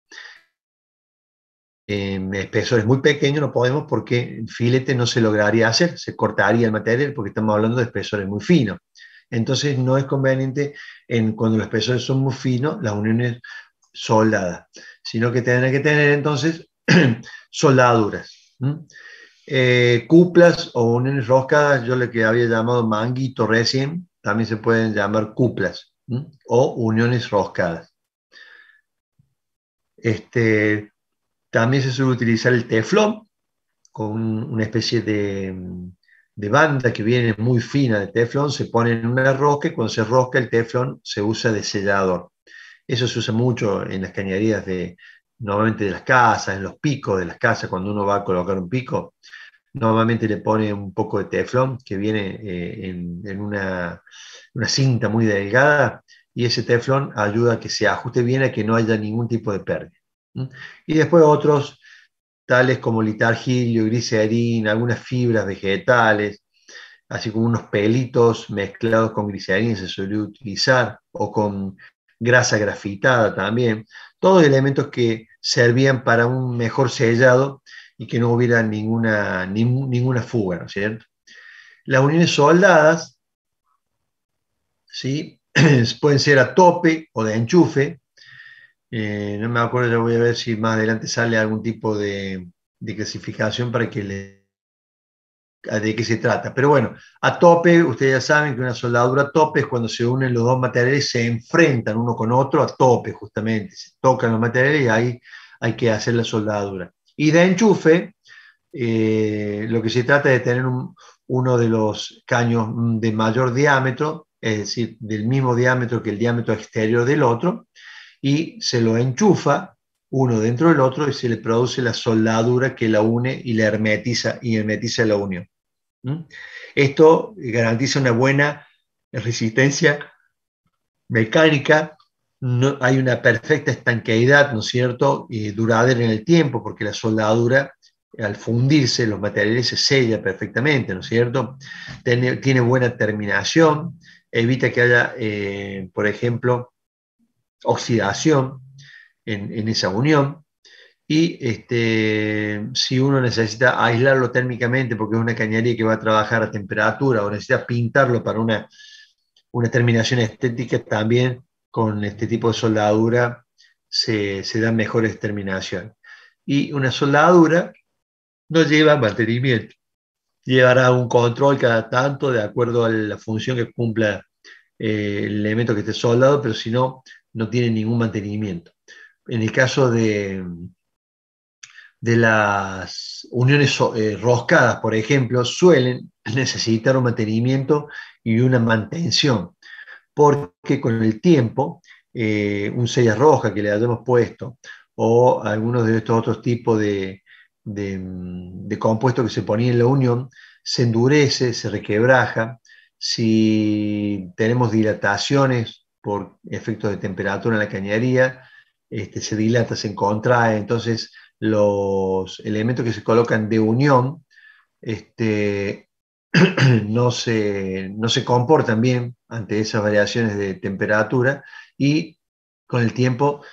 En espesores muy pequeños no podemos, porque el filete no se lograría hacer, se cortaría el material, porque estamos hablando de espesores muy finos. Entonces no es conveniente cuando los espesores son muy finos, las uniones soldadas, sino que tienen que tener entonces soldaduras. Cuplas o uniones roscadas, yo le que había llamado manguito recién, también se pueden llamar cuplas o uniones roscadas. También se suele utilizar el teflón, con una especie de banda que viene muy fina de teflón, se pone en una rosca, y cuando se rosca el teflón se usa de sellador. Eso se usa mucho en las cañerías normalmente de las casas, en los picos de las casas. Cuando uno va a colocar un pico, normalmente le pone un poco de teflón que viene en una cinta muy delgada, y ese teflón ayuda a que se ajuste bien, a que no haya ningún tipo de pérdida. Y después otros, tales como litargilio, glicerina, algunas fibras vegetales, así como unos pelitos mezclados con glicerina se suele utilizar, o con grasa grafitada también, todos elementos que servían para un mejor sellado y que no hubiera ninguna fuga, ¿no es cierto? Las uniones soldadas, ¿sí? Pueden ser a tope o de enchufe. No me acuerdo, ya voy a ver si más adelante sale algún tipo de clasificación para que de qué se trata. Pero bueno, a tope, ustedes ya saben que una soldadura a tope es cuando se unen los dos materiales, se enfrentan uno con otro a tope, justamente. Se tocan los materiales y ahí hay que hacer la soldadura. Y de enchufe, lo que se trata es de tener uno de los caños de mayor diámetro, es decir, del mismo diámetro que el diámetro exterior del otro, y se lo enchufa uno dentro del otro y se le produce la soldadura que la une y la hermetiza la unión. Esto garantiza una buena resistencia mecánica, no, hay una perfecta estanqueidad, ¿no es cierto?, y duradera en el tiempo, porque la soldadura, al fundirse, los materiales se sella perfectamente, ¿no es cierto? Tiene buena terminación, evita que haya, por ejemplo, oxidación en esa unión. Y si uno necesita aislarlo térmicamente porque es una cañería que va a trabajar a temperatura o necesita pintarlo para una terminación estética, también con este tipo de soldadura se dan mejores terminaciones. Y una soldadura no lleva mantenimiento, llevará un control cada tanto de acuerdo a la función que cumpla el elemento que esté soldado, pero si no, no tiene ningún mantenimiento. En el caso de las uniones roscadas, por ejemplo, suelen necesitar un mantenimiento y una mantención, porque con el tiempo, un sella roja que le hayamos puesto o algunos de estos otros tipos de compuestos que se ponían en la unión, se endurece, se requebraja. Si tenemos dilataciones por efectos de temperatura en la cañería, se dilata, se contrae, entonces los elementos que se colocan de unión no se comportan bien ante esas variaciones de temperatura y con el tiempo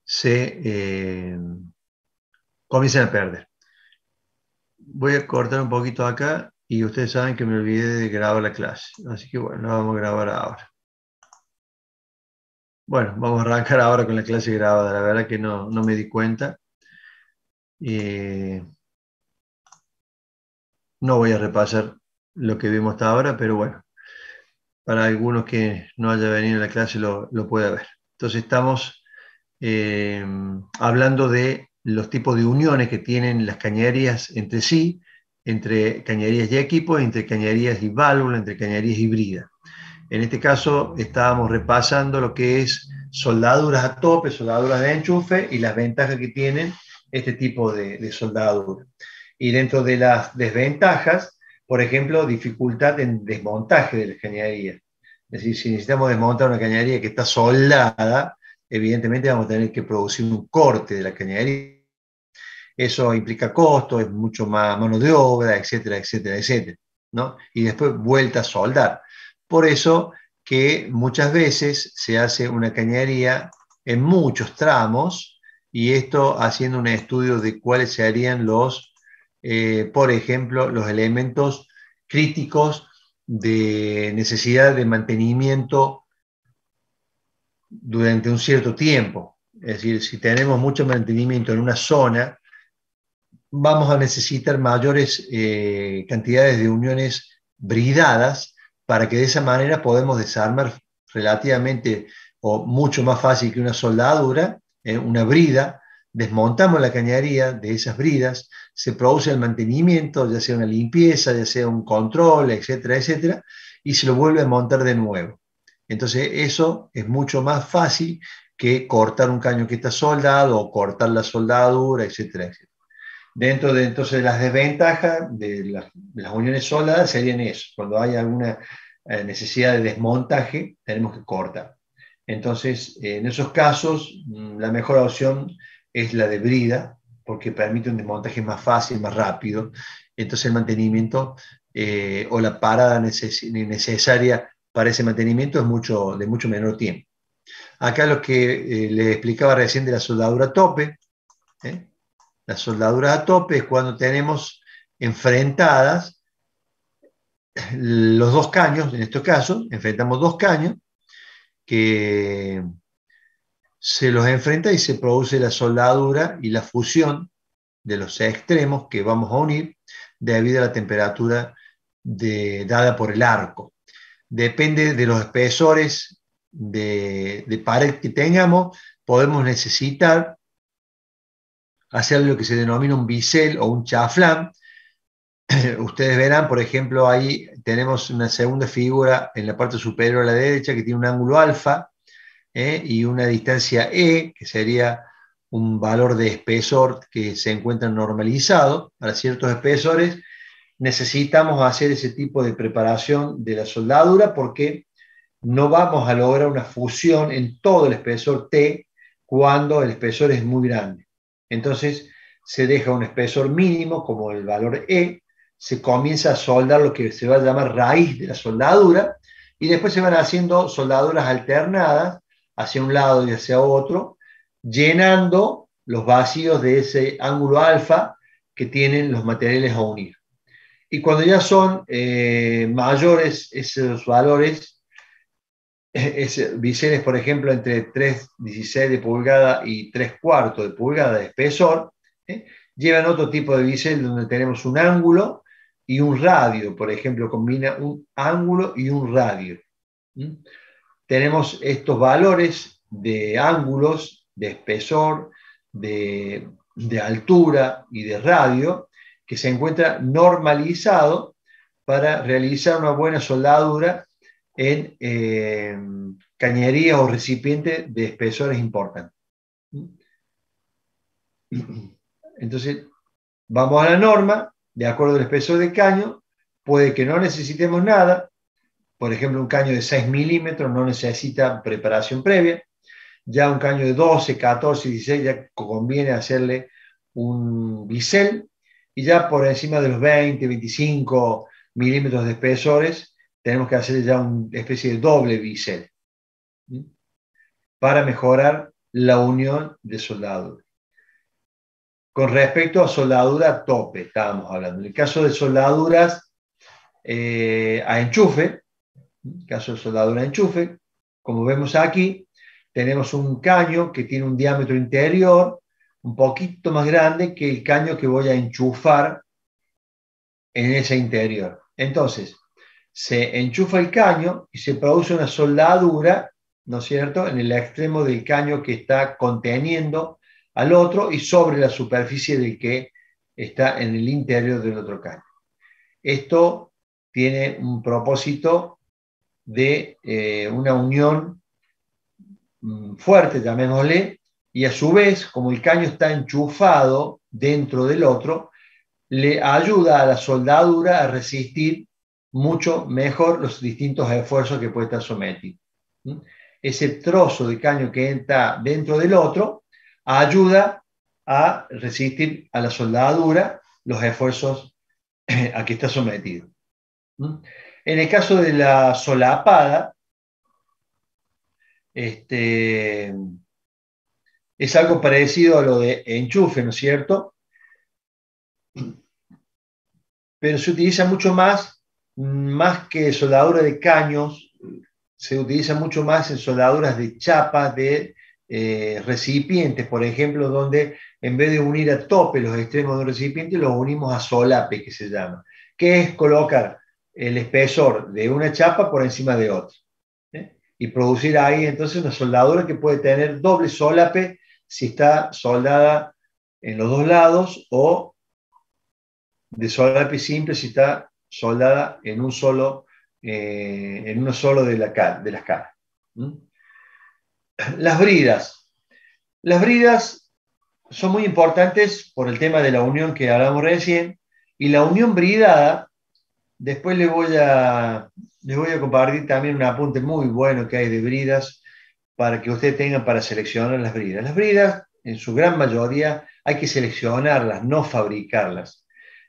se comienzan a perder. Voy a cortar un poquito acá y ustedes saben que me olvidé de grabar la clase, así que bueno, la vamos a grabar ahora. Bueno, vamos a arrancar ahora con la clase grabada, la verdad que no me di cuenta. No voy a repasar lo que vimos hasta ahora, pero bueno, para algunos que no haya venido a la clase lo puede ver. Entonces estamos hablando de los tipos de uniones que tienen las cañerías entre sí, entre cañerías y equipos, entre cañerías y válvulas, entre cañerías híbridas. En este caso estábamos repasando lo que es soldaduras a tope, soldaduras de enchufe y las ventajas que tienen este tipo de soldadura. Y dentro de las desventajas, por ejemplo, dificultad en desmontaje de la cañería. Es decir, si necesitamos desmontar una cañería que está soldada, evidentemente vamos a tener que producir un corte de la cañería. Eso implica costo, es mucho más mano de obra, etcétera, etcétera, etcétera, ¿no? Y después vuelta a soldar. Por eso que muchas veces se hace una cañería en muchos tramos y esto haciendo un estudio de cuáles serían por ejemplo, los elementos críticos de necesidad de mantenimiento durante un cierto tiempo. Es decir, si tenemos mucho mantenimiento en una zona, vamos a necesitar mayores cantidades de uniones bridadas para que de esa manera podemos desarmar relativamente o mucho más fácil que una soldadura, una brida, desmontamos la cañería de esas bridas, se produce el mantenimiento, ya sea una limpieza, ya sea un control, etcétera, etcétera, y se lo vuelve a montar de nuevo. Entonces eso es mucho más fácil que cortar un caño que está soldado o cortar la soldadura, etcétera, etcétera. Dentro de entonces las desventajas de las uniones soldadas serían eso. Cuando hay alguna necesidad de desmontaje, tenemos que cortar. Entonces, en esos casos, la mejor opción es la de brida, porque permite un desmontaje más fácil, más rápido. Entonces, el mantenimiento o la parada necesaria para ese mantenimiento es de mucho menor tiempo. Acá lo que les explicaba recién de la soldadura a tope, ¿eh? La soldadura a tope es cuando tenemos enfrentadas los dos caños, en este caso, enfrentamos dos caños que se los enfrenta y se produce la soldadura y la fusión de los extremos que vamos a unir debido a la temperatura dada por el arco. Depende de los espesores de pared que tengamos, podemos necesitar hacer lo que se denomina un bisel o un chaflán. Ustedes verán, por ejemplo, ahí tenemos una segunda figura en la parte superior a la derecha que tiene un ángulo alfa. y una distancia E, que sería un valor de espesor que se encuentra normalizado. Para ciertos espesores necesitamos hacer ese tipo de preparación de la soldadura porque no vamos a lograr una fusión en todo el espesor T cuando el espesor es muy grande. Entonces se deja un espesor mínimo como el valor E, se comienza a soldar lo que se va a llamar raíz de la soldadura y después se van haciendo soldaduras alternadas hacia un lado y hacia otro, llenando los vacíos de ese ángulo alfa que tienen los materiales a unir. Y cuando ya son mayores esos valores, biseles, por ejemplo, entre 3,16 de pulgada y 3/4 de pulgada de espesor, llevan otro tipo de bisel donde tenemos un ángulo y un radio, por ejemplo, combina un ángulo y un radio. Tenemos estos valores de ángulos, de espesor, de altura y de radio que se encuentra normalizado para realizar una buena soldadura en cañerías o recipientes de espesores importantes. Entonces, vamos a la norma, de acuerdo al espesor de caño, puede que no necesitemos nada, por ejemplo, un caño de 6 milímetros no necesita preparación previa, ya un caño de 12, 14, 16 ya conviene hacerle un bisel, y ya por encima de los 20, 25 milímetros de espesores, tenemos que hacer ya una especie de doble bisel para mejorar la unión de soldadura. Con respecto a soldadura a tope, estábamos hablando. En el caso de soldaduras a enchufe, caso de soldadura a enchufe, como vemos aquí, tenemos un caño que tiene un diámetro interior un poquito más grande que el caño que voy a enchufar en ese interior. Entonces, se enchufa el caño y se produce una soldadura, ¿no es cierto?, en el extremo del caño que está conteniendo al otro y sobre la superficie del que está en el interior del otro caño. Esto tiene un propósito de una unión fuerte, llamémosle, y a su vez, como el caño está enchufado dentro del otro, le ayuda a la soldadura a resistir mucho mejor los distintos esfuerzos que puede estar sometido. Ese trozo de caño que está dentro del otro ayuda a resistir a la soldadura los esfuerzos a que está sometido. En el caso de la solapada, es algo parecido a lo de enchufe, ¿no es cierto? Pero se utiliza mucho más que soldadura de caños, se utiliza mucho más en soldaduras de chapas, de recipientes, por ejemplo, donde en vez de unir a tope los extremos de un recipiente, los unimos a solape, que se llama, que es colocar el espesor de una chapa por encima de otra. Y producir ahí entonces una soldadura que puede tener doble solape si está soldada en los dos lados, o de solape simple si está soldada en uno solo de las caras. Las bridas. Las bridas son muy importantes por el tema de la unión que hablamos recién, y la unión bridada, después les voy a compartir también un apunte muy bueno que hay de bridas para que ustedes tengan para seleccionar las bridas. Las bridas, en su gran mayoría, hay que seleccionarlas, no fabricarlas.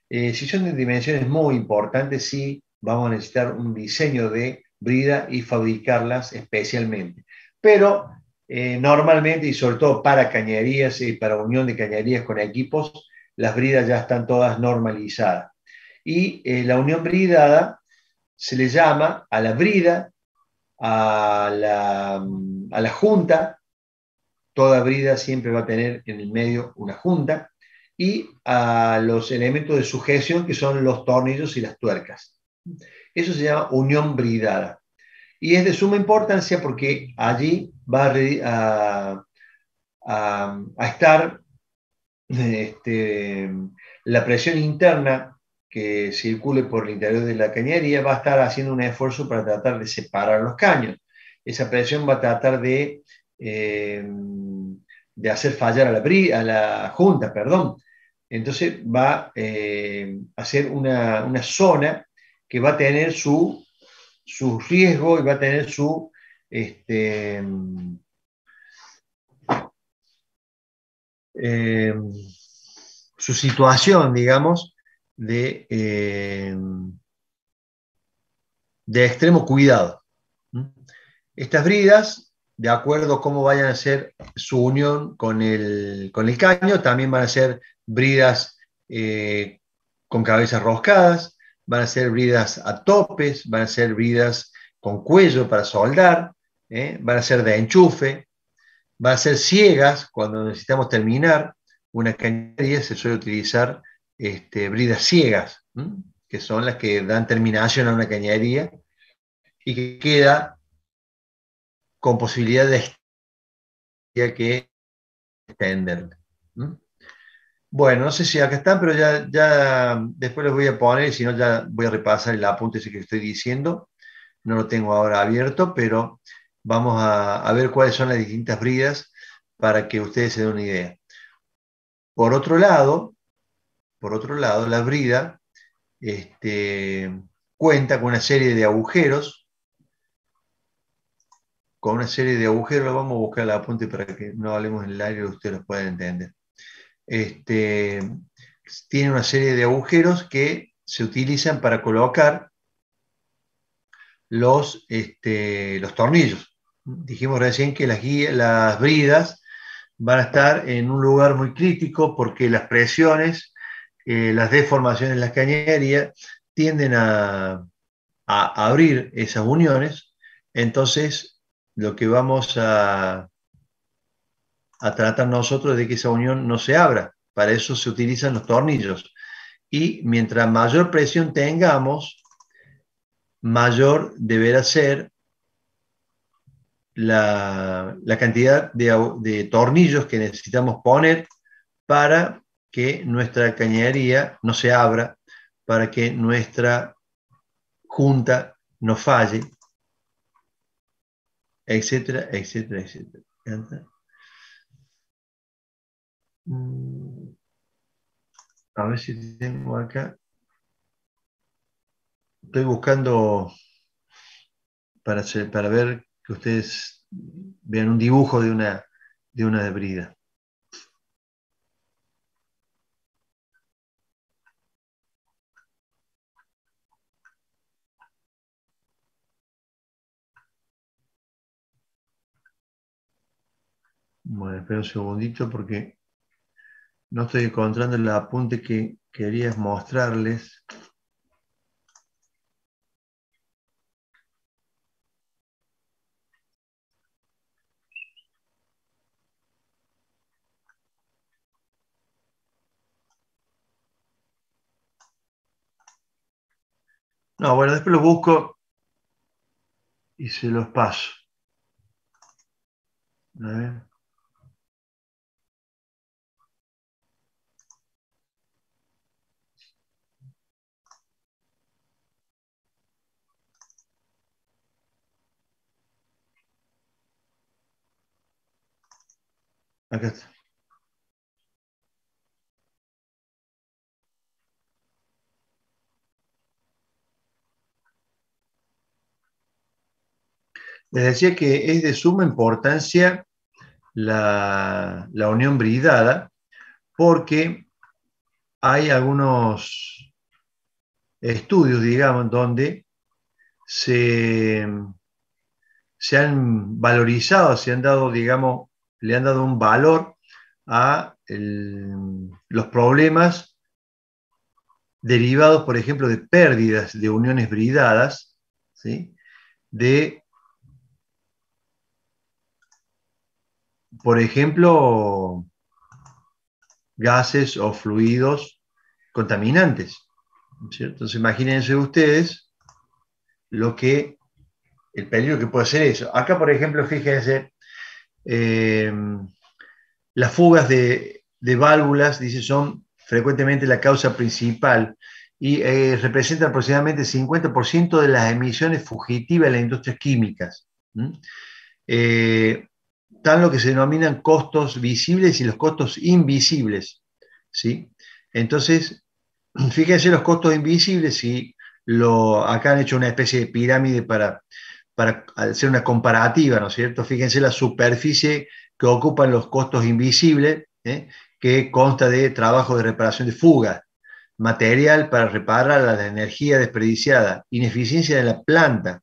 Si son de dimensiones muy importantes, sí vamos a necesitar un diseño de brida y fabricarlas especialmente. Pero normalmente, y sobre todo para cañerías y para unión de cañerías con equipos, las bridas ya están todas normalizadas. Y la unión bridada se le llama a la brida, a la junta. Toda brida siempre va a tener en el medio una junta, y a los elementos de sujeción que son los tornillos y las tuercas. Eso se llama unión bridada. Y es de suma importancia porque allí va a estar la presión interna que circule por el interior de la cañería, va a estar haciendo un esfuerzo para tratar de separar los caños. esa presión va a tratar de hacer fallar a la junta, perdón. Entonces va a ser una zona que va a tener su riesgo y va a tener eh, su situación, digamos, de extremo cuidado. Estas bridas, de acuerdo a cómo vayan a ser su unión con el caño, también van a ser bridas con cabezas roscadas, van a ser bridas a topes, van a ser bridas con cuello para soldar, van a ser de enchufe, van a ser ciegas cuando necesitamos terminar una cañería, se suele utilizar bridas ciegas, que son las que dan terminación a una cañería y que queda con posibilidad de que extender. Bueno, no sé si acá están, pero ya después les voy a poner, si no ya voy a repasar el apunte ese que estoy diciendo. No lo tengo ahora abierto, pero vamos a ver cuáles son las distintas bridas para que ustedes se den una idea. Por otro lado, la brida cuenta con una serie de agujeros. Vamos a buscar el apunte para que no hablemos en el aire y ustedes los puedan entender. Tiene una serie de agujeros que se utilizan para colocar los tornillos. Dijimos recién que las bridas van a estar en un lugar muy crítico porque las presiones, las deformaciones en la cañería tienden a abrir esas uniones. Entonces, lo que vamos a tratar nosotros de que esa unión no se abra. Para eso se utilizan los tornillos. Y mientras mayor presión tengamos, mayor deberá ser la cantidad de tornillos que necesitamos poner para que nuestra cañería no se abra, para que nuestra junta no falle, etcétera, etcétera, etcétera. A ver si tengo acá. Estoy buscando para ver que ustedes vean un dibujo de una brida. Bueno, espera un segundito porque no estoy encontrando el apunte que quería mostrarles. No, bueno, después los busco y se los paso. A ver. Acá está. Les decía que es de suma importancia la unión bridada porque hay algunos estudios, digamos, donde se han valorizado, se han dado, digamos, le han dado un valor a los problemas derivados, por ejemplo, de pérdidas de uniones bridadas, ¿sí? Por ejemplo, gases o fluidos contaminantes, ¿cierto? Entonces, imagínense ustedes el peligro que puede ser eso. Acá, por ejemplo, fíjense, las fugas de válvulas, dice, son frecuentemente la causa principal y representan aproximadamente el 50% de las emisiones fugitivas de las industrias químicas. ¿Mm? Están lo que se denominan costos visibles y los costos invisibles, ¿sí? Entonces, fíjense los costos invisibles y acá han hecho una especie de pirámide para hacer una comparativa, ¿no es cierto? Fíjense la superficie que ocupan los costos invisibles, que consta de trabajo de reparación de fugas, material para reparar la energía desperdiciada, ineficiencia de la planta,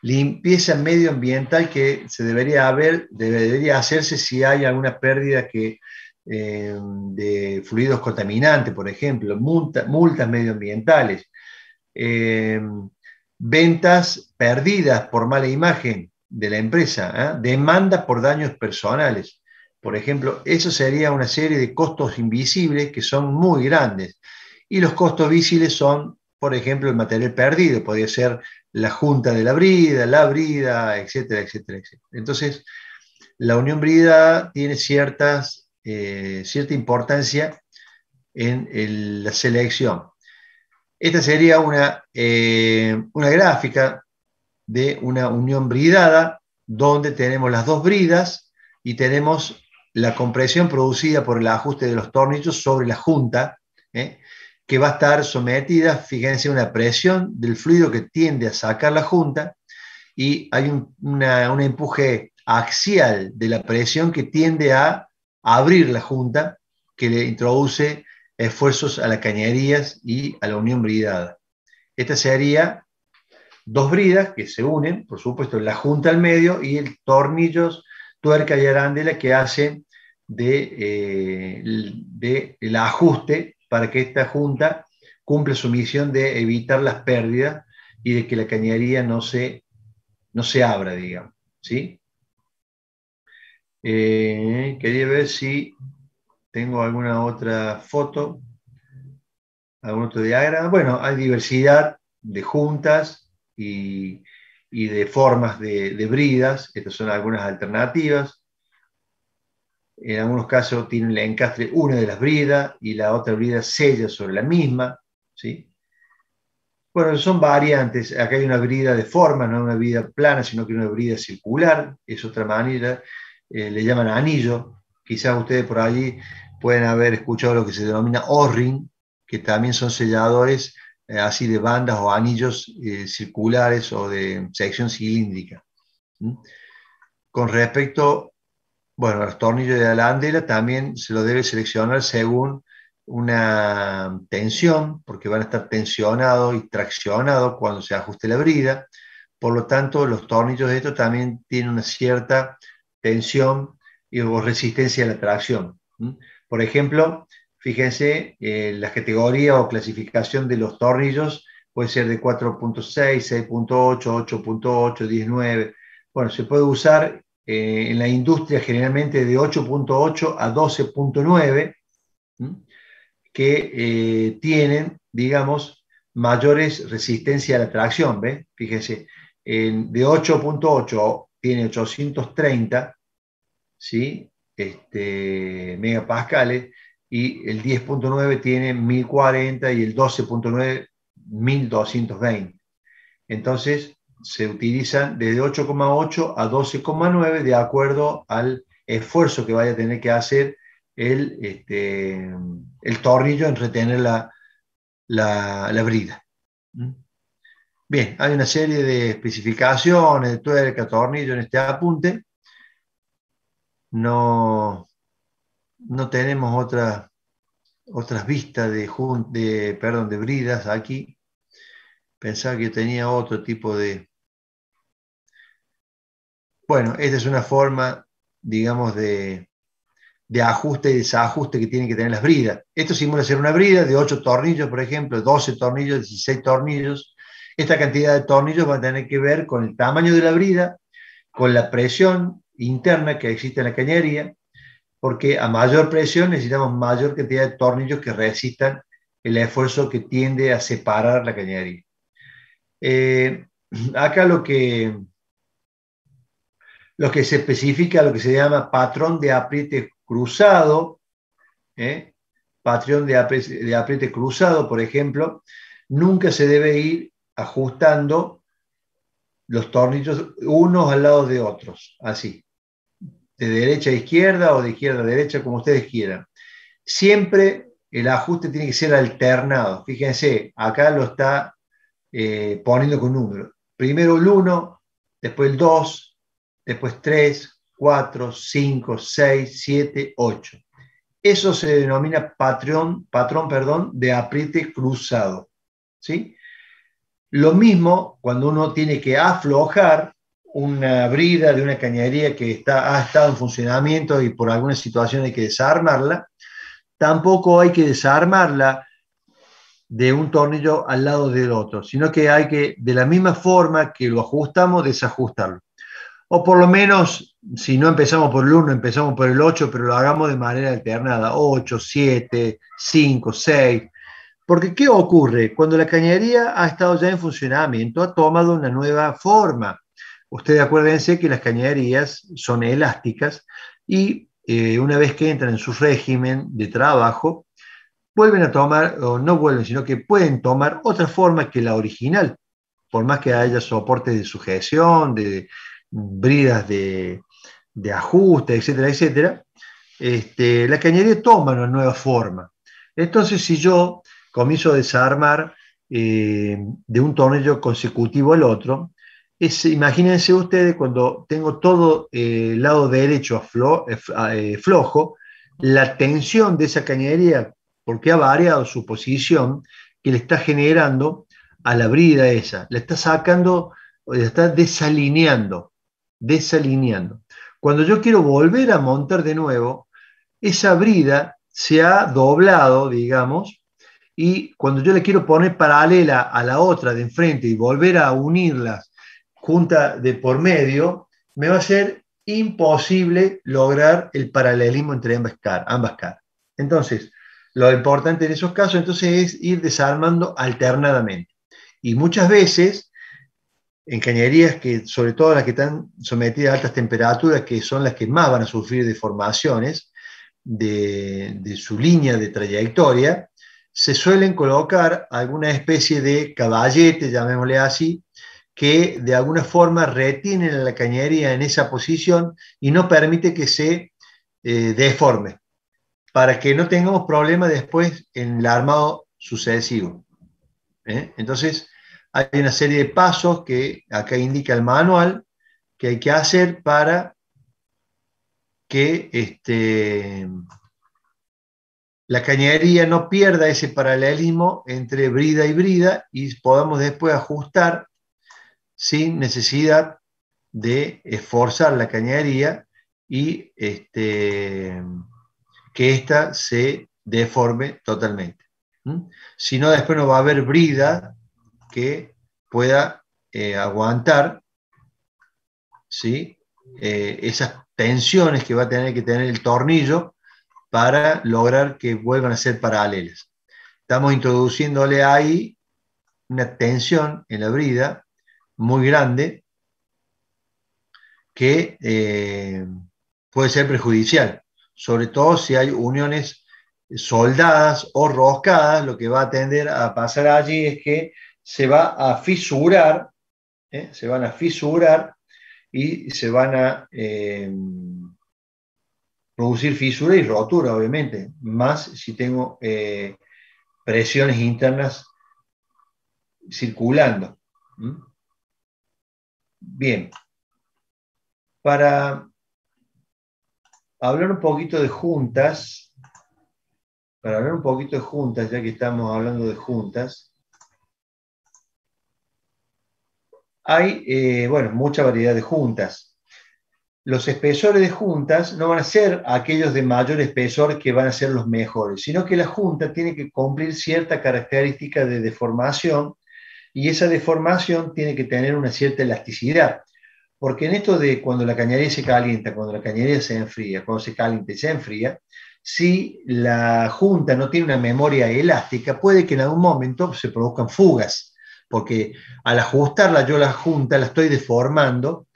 limpieza medioambiental que debería hacerse si hay alguna pérdida de fluidos contaminantes, por ejemplo, multas medioambientales, eh, ventas perdidas por mala imagen de la empresa, demanda por daños personales. Por ejemplo, eso sería una serie de costos invisibles que son muy grandes. Y los costos visibles son, por ejemplo, el material perdido, podría ser la junta de la brida, etcétera, etcétera, etcétera. Entonces, la unión brida tiene cierta importancia en la selección. Esta sería una gráfica de una unión bridada donde tenemos las dos bridas y tenemos la compresión producida por el ajuste de los tornillos sobre la junta, que va a estar sometida, fíjense, a una presión del fluido que tiende a sacar la junta y hay un empuje axial de la presión que tiende a abrir la junta, que le introduce esfuerzos a las cañerías y a la unión bridada. Esta sería dos bridas que se unen, por supuesto, la junta al medio y el tornillos, tuerca y arandela que hacen el ajuste para que esta junta cumpla su misión de evitar las pérdidas y de que la cañería no se abra, digamos. ¿Sí? Quería ver si tengo alguna otra foto, algún otro diagrama. Bueno, hay diversidad de juntas y de formas de bridas. Estas son algunas alternativas. En algunos casos tiene el encastre una de las bridas y la otra brida sella sobre la misma. ¿Sí? Bueno, son variantes. Acá hay una brida de forma, no una brida plana, sino que una brida circular. Es otra manera. Le llaman anillo. Quizás ustedes por allí pueden haber escuchado lo que se denomina O-ring, que también son selladores así de bandas o anillos circulares o de sección cilíndrica. ¿Mm? Con respecto, bueno, a los tornillos de la andela, también se lo debe seleccionar según una tensión, porque van a estar tensionados y traccionados cuando se ajuste la brida. Por lo tanto, los tornillos de estos también tienen una cierta tensión o resistencia a la tracción. Por ejemplo, fíjense, la categoría o clasificación de los tornillos puede ser de 4.6, 6.8, 8.8, 19. Bueno, se puede usar en la industria generalmente de 8.8 a 12.9, que tienen, digamos, mayores resistencia a la tracción. ¿Ve? Fíjense, de 8.8 tiene 830, ¿sí? Megapascales, y el 10.9 tiene 1040 y el 12.9 1220. Entonces, se utilizan desde 8,8 a 12,9 de acuerdo al esfuerzo que vaya a tener que hacer el tornillo en retener la brida. Bien, hay una serie de especificaciones de tuerca, tornillo en este apunte. No tenemos otras vistas de bridas aquí. Pensaba que tenía otro tipo de... Bueno, esta es una forma, digamos, de ajuste y desajuste que tienen que tener las bridas. Esto simula ser una brida de 8 tornillos, por ejemplo, 12 tornillos, 16 tornillos. Esta cantidad de tornillos va a tener que ver con el tamaño de la brida, con la presión interna que existe en la cañería, porque a mayor presión necesitamos mayor cantidad de tornillos que resistan el esfuerzo que tiende a separar la cañería. Acá lo que se especifica, lo que se llama patrón de apriete cruzado, patrón de apriete cruzado, por ejemplo, nunca se debe ir ajustando los tornillos unos al lado de otros, así, de derecha a izquierda o de izquierda a derecha, como ustedes quieran. Siempre el ajuste tiene que ser alternado. Fíjense, acá lo está poniendo con números. Primero el 1, después el 2, después 3, 4, 5, 6, 7, 8. Eso se denomina patrón, de apriete cruzado, ¿sí? Lo mismo cuando uno tiene que aflojar una brida de una cañería que ha estado en funcionamiento y por alguna situación hay que desarmarla, tampoco hay que desarmarla de un tornillo al lado del otro, sino que hay que, de la misma forma que lo ajustamos, desajustarlo. O por lo menos, si no empezamos por el 1, empezamos por el 8, pero lo hagamos de manera alternada, 8, 7, 5, 6. Porque ¿qué ocurre? Cuando la cañería ha estado ya en funcionamiento, ha tomado una nueva forma. Ustedes acuérdense que las cañerías son elásticas y una vez que entran en su régimen de trabajo, vuelven a tomar, o no vuelven, sino que pueden tomar otra forma que la original, por más que haya soportes de sujeción, de bridas de ajuste, etcétera, etcétera. La cañería toma una nueva forma. Entonces, si yo comienzo a desarmar de un tornillo consecutivo al otro, imagínense ustedes cuando tengo todo el lado derecho flojo, la tensión de esa cañería, porque ha variado su posición, que le está generando a la brida esa, la está sacando, la está desalineando. Cuando yo quiero volver a montar de nuevo, esa brida se ha doblado, digamos, y cuando yo le quiero poner paralela a la otra de enfrente y volver a unirlas junta de por medio, me va a ser imposible lograr el paralelismo entre ambas caras. Entonces, lo importante en esos casos entonces es ir desarmando alternadamente. Y muchas veces en cañerías que, sobre todo las que están sometidas a altas temperaturas, que son las que más van a sufrir deformaciones de su línea de trayectoria, se suelen colocar alguna especie de caballete, llamémosle así, que de alguna forma retienen a la cañería en esa posición y no permite que se deforme, para que no tengamos problemas después en el armado sucesivo. Entonces, hay una serie de pasos que acá indica el manual que hay que hacer para que la cañería no pierda ese paralelismo entre brida y brida y podamos después ajustar sin necesidad de esforzar la cañería y que ésta se deforme totalmente. Si no, después no va a haber brida que pueda aguantar, ¿sí? Esas tensiones que va a tener que tener el tornillo para lograr que vuelvan a ser paralelas. Estamos introduciéndole ahí una tensión en la brida muy grande que puede ser perjudicial, sobre todo si hay uniones soldadas o roscadas. Lo que va a tender a pasar allí es que se va a fisurar, se van a fisurar y se van a producir fisura y rotura, obviamente, más si tengo presiones internas circulando. Bien, para hablar un poquito de juntas, ya que estamos hablando de juntas, hay, bueno, mucha variedad de juntas. Los espesores de juntas no van a ser aquellos de mayor espesor que van a ser los mejores, sino que la junta tiene que cumplir cierta característica de deformación y esa deformación tiene que tener una cierta elasticidad. Porque en esto de cuando la cañería se calienta, cuando la cañería se enfría, cuando se calienta y se enfría, si la junta no tiene una memoria elástica, puede que en algún momento se produzcan fugas, porque al ajustarla yo la junta la estoy deformando,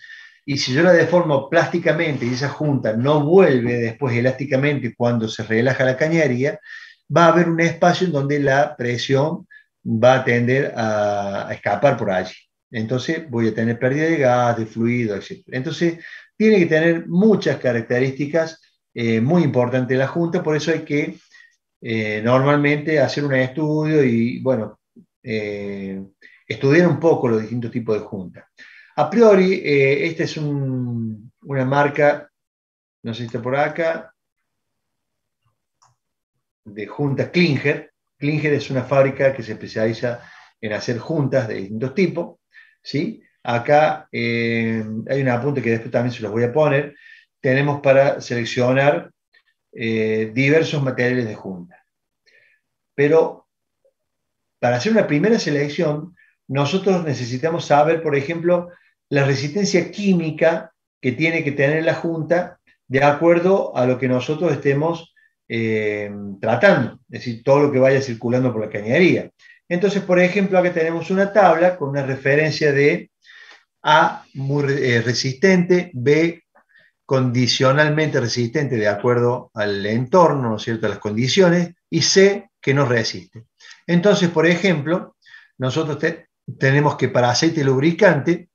y si yo la deformo plásticamente y esa junta no vuelve después elásticamente cuando se relaja la cañería, va a haber un espacio en donde la presión va a tender a escapar por allí. Entonces voy a tener pérdida de gas, de fluido, etc. Entonces tiene que tener muchas características muy importantes la junta, por eso hay que normalmente hacer un estudio y, bueno, estudiar un poco los distintos tipos de juntas. A priori, esta es una marca, no sé si está por acá, de juntas Klinger. Klinger es una fábrica que se especializa en hacer juntas de distintos tipos, ¿sí? Acá hay un apunte que después también se los voy a poner. Tenemos para seleccionar diversos materiales de junta. Pero para hacer una primera selección, nosotros necesitamos saber, por ejemplo, la resistencia química que tiene que tener la junta de acuerdo a lo que nosotros estemos tratando, es decir, todo lo que vaya circulando por la cañería. Entonces, por ejemplo, acá tenemos una tabla con una referencia de A muy resistente, B condicionalmente resistente de acuerdo al entorno, ¿no es cierto?, a las condiciones, y C que no resiste. Entonces, por ejemplo, nosotros tenemos que para aceite lubricante,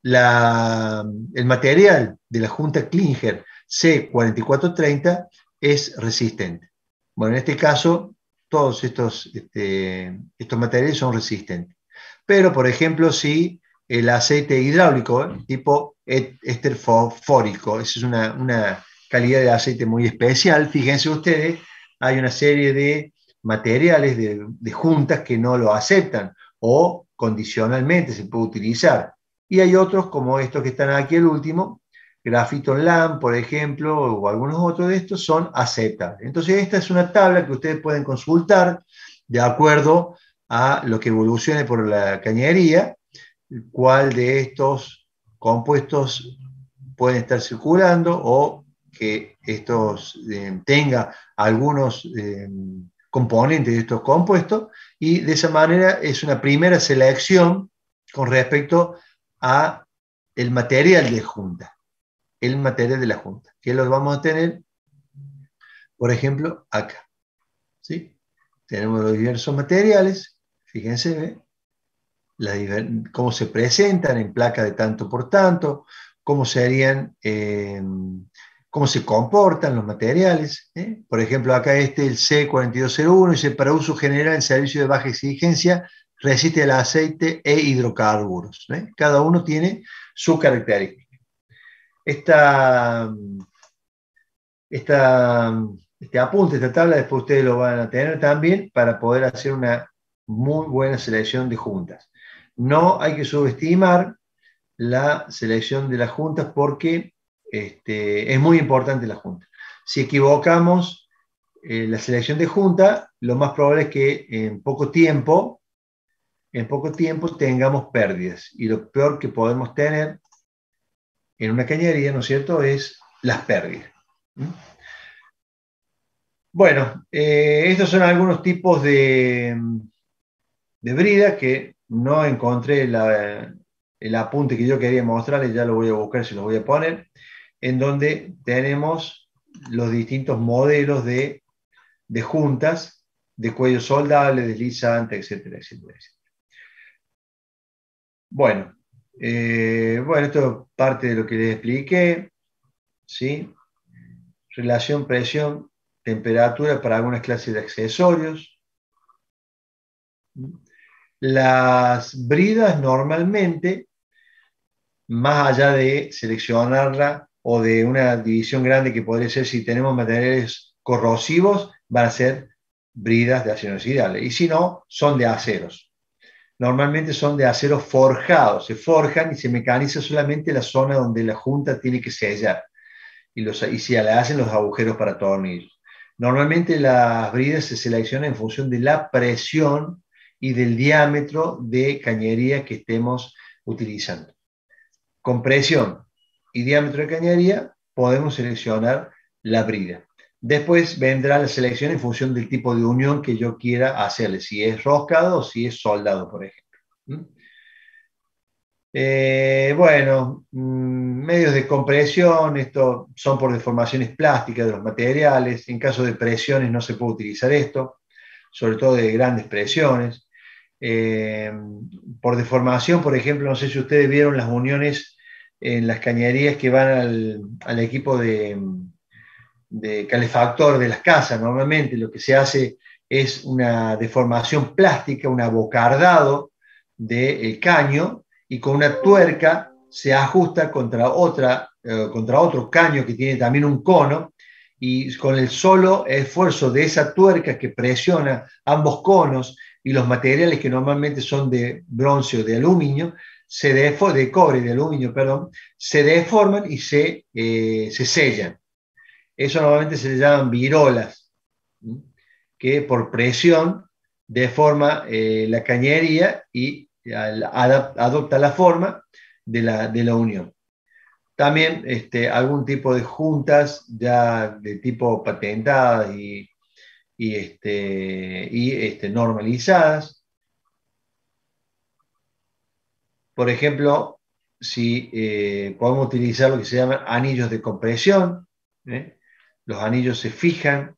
el material de la junta Klinger C4430 es resistente. Bueno, en este caso, todos estos materiales son resistentes. Pero, por ejemplo, si el aceite hidráulico, tipo éster fórico, esa es una calidad de aceite muy especial, fíjense ustedes, hay una serie de materiales, de juntas que no lo aceptan, o condicionalmente se puede utilizar. Y hay otros, como estos que están aquí, el último, grafito LAM, por ejemplo, o algunos otros de estos, son aceptables. Entonces, esta es una tabla que ustedes pueden consultar de acuerdo a lo que evolucione por la cañería, cuál de estos compuestos pueden estar circulando o que estos tenga algunos componentes de estos compuestos, y de esa manera es una primera selección con respecto a el material de junta, el material de la junta, que lo vamos a tener, por ejemplo, acá, ¿sí? Tenemos los diversos materiales, fíjense, cómo se presentan en placa de tanto por tanto, cómo serían, cómo se comportan los materiales. Por ejemplo, acá el C4201 dice, para uso general en servicio de baja exigencia, resiste el aceite e hidrocarburos. Cada uno tiene su característica. Este apunte, esta tabla, después ustedes lo van a tener también para poder hacer una muy buena selección de juntas. No hay que subestimar la selección de las juntas porque es muy importante la junta. Si equivocamos la selección de junta, lo más probable es que en poco tiempo tengamos pérdidas. Y lo peor que podemos tener en una cañería, ¿no es cierto?, es las pérdidas. Bueno, estos son algunos tipos de brida que no encontré el apunte que yo quería mostrarles, ya lo voy a buscar, se lo voy a poner, en donde tenemos los distintos modelos de juntas, de cuello soldable, deslizante, etcétera, etcétera, etcétera. Bueno, esto es parte de lo que les expliqué, ¿sí? Relación presión-temperatura para algunas clases de accesorios. Las bridas normalmente, más allá de seleccionarla o de una división grande que podría ser si tenemos materiales corrosivos, van a ser bridas de acero inoxidable. Y si no, son de aceros. Normalmente son de aceros forjados. Se forjan y se mecaniza solamente la zona donde la junta tiene que sellar. Y se le hacen los agujeros para tornillos. Normalmente las bridas se seleccionan en función de la presión y del diámetro de cañería que estemos utilizando. Con presión y diámetro de cañería podemos seleccionar la brida. Después vendrá la selección en función del tipo de unión que yo quiera hacerle, si es roscado o si es soldado, por ejemplo. Medios de compresión, esto son por deformaciones plásticas de los materiales. En caso de presiones no se puede utilizar esto, sobre todo de grandes presiones. eh, por deformación, por ejemplo, no sé si ustedes vieron las uniones en las cañerías que van al equipo de calefactor de las casas. Normalmente lo que se hace es una deformación plástica, un abocardado del caño, y con una tuerca se ajusta contra otro caño que tiene también un cono, y con el solo esfuerzo de esa tuerca que presiona ambos conos y los materiales que normalmente son de bronce o de aluminio, de cobre y de aluminio, perdón, se deforman y se sellan. Eso normalmente se le llaman virolas, que por presión deforma la cañería y adopta la forma de la unión. También algún tipo de juntas ya de tipo patentadas y normalizadas. Por ejemplo, si podemos utilizar lo que se llaman anillos de compresión. Los anillos se fijan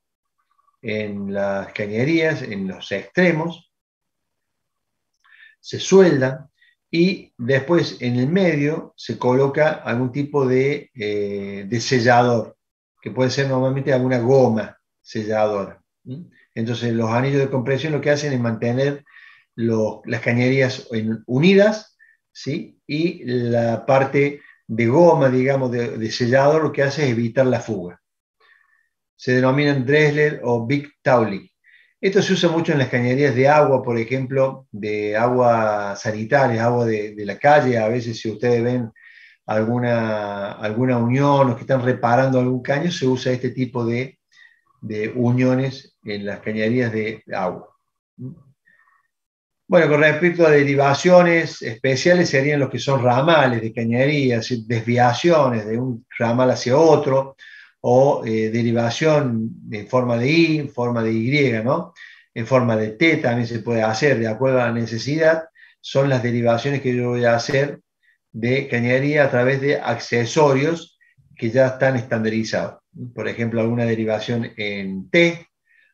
en las cañerías, en los extremos, se sueldan y después en el medio se coloca algún tipo de sellador, que puede ser normalmente alguna goma selladora. Entonces los anillos de compresión lo que hacen es mantener las cañerías unidas, ¿sí? Y la parte de goma, digamos, de sellador, lo que hace es evitar la fuga. Se denominan Dressler o Big Taulich. Esto se usa mucho en las cañerías de agua, por ejemplo, de agua sanitaria, agua de la calle. A veces, si ustedes ven alguna unión o que están reparando algún caño, se usa este tipo de uniones en las cañerías de agua. Bueno, con respecto a derivaciones especiales, serían los que son ramales de cañerías, desviaciones de un ramal hacia otro, o derivación en forma de I, en forma de Y, ¿no? En forma de T también se puede hacer, de acuerdo a la necesidad. Son las derivaciones que yo voy a hacer de cañería a través de accesorios que ya están estandarizados. Por ejemplo, alguna derivación en T,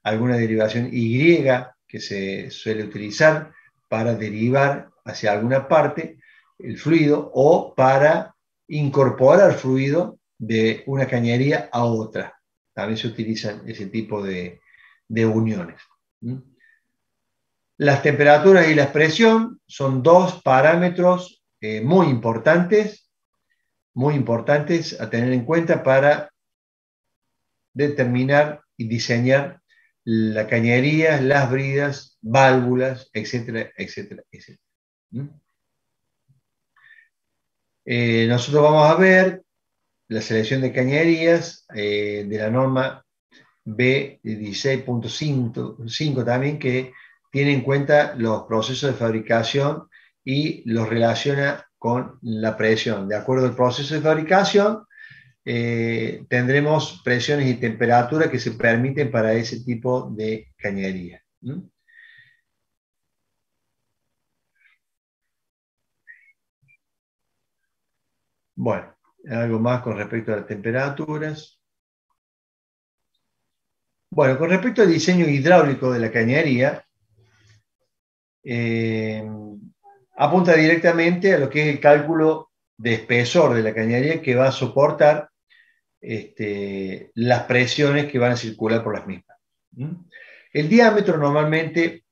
alguna derivación Y que se suele utilizar para derivar hacia alguna parte el fluido o para incorporar fluido de una cañería a otra. También se utilizan ese tipo de uniones. Las temperaturas y la presión son dos parámetros muy importantes a tener en cuenta para determinar y diseñar la cañería, las bridas, válvulas, etcétera, etcétera, etcétera. Nosotros vamos a ver la selección de cañerías de la norma B16.5 también, que tiene en cuenta los procesos de fabricación y los relaciona con la presión. De acuerdo al proceso de fabricación, tendremos presiones y temperaturas que se permiten para ese tipo de cañería. Bueno, algo más con respecto a las temperaturas. Bueno, con respecto al diseño hidráulico de la cañería, apunta directamente a lo que es el cálculo de espesor de la cañería que va a soportar las presiones que van a circular por las mismas. El diámetro normalmente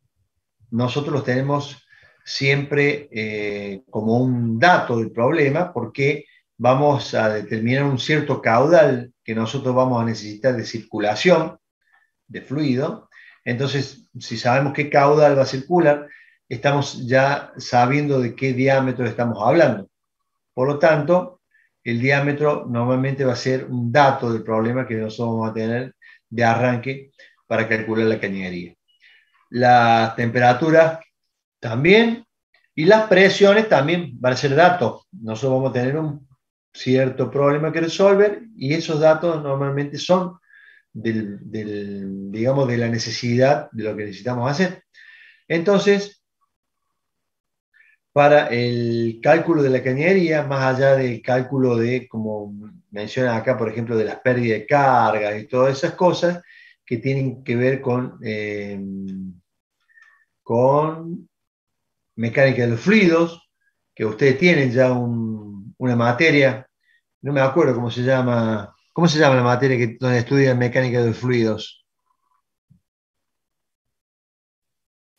nosotros los tenemos siempre como un dato del problema, porque vamos a determinar un cierto caudal que nosotros vamos a necesitar de circulación de fluido. Entonces, si sabemos qué caudal va a circular, estamos ya sabiendo de qué diámetro estamos hablando. Por lo tanto, el diámetro normalmente va a ser un dato del problema que nosotros vamos a tener de arranque para calcular la cañería. La temperatura también, y las presiones también van a ser datos. Nosotros vamos a tener un cierto problema que resolver, y esos datos normalmente son digamos, de la necesidad de lo que necesitamos hacer. Entonces, para el cálculo de la cañería, más allá del cálculo de, como mencionan acá, por ejemplo, de las pérdidas de carga y todas esas cosas que tienen que ver con mecánica de los fluidos, que ustedes tienen ya una materia, no me acuerdo cómo se llama la materia donde estudian mecánica de los fluidos.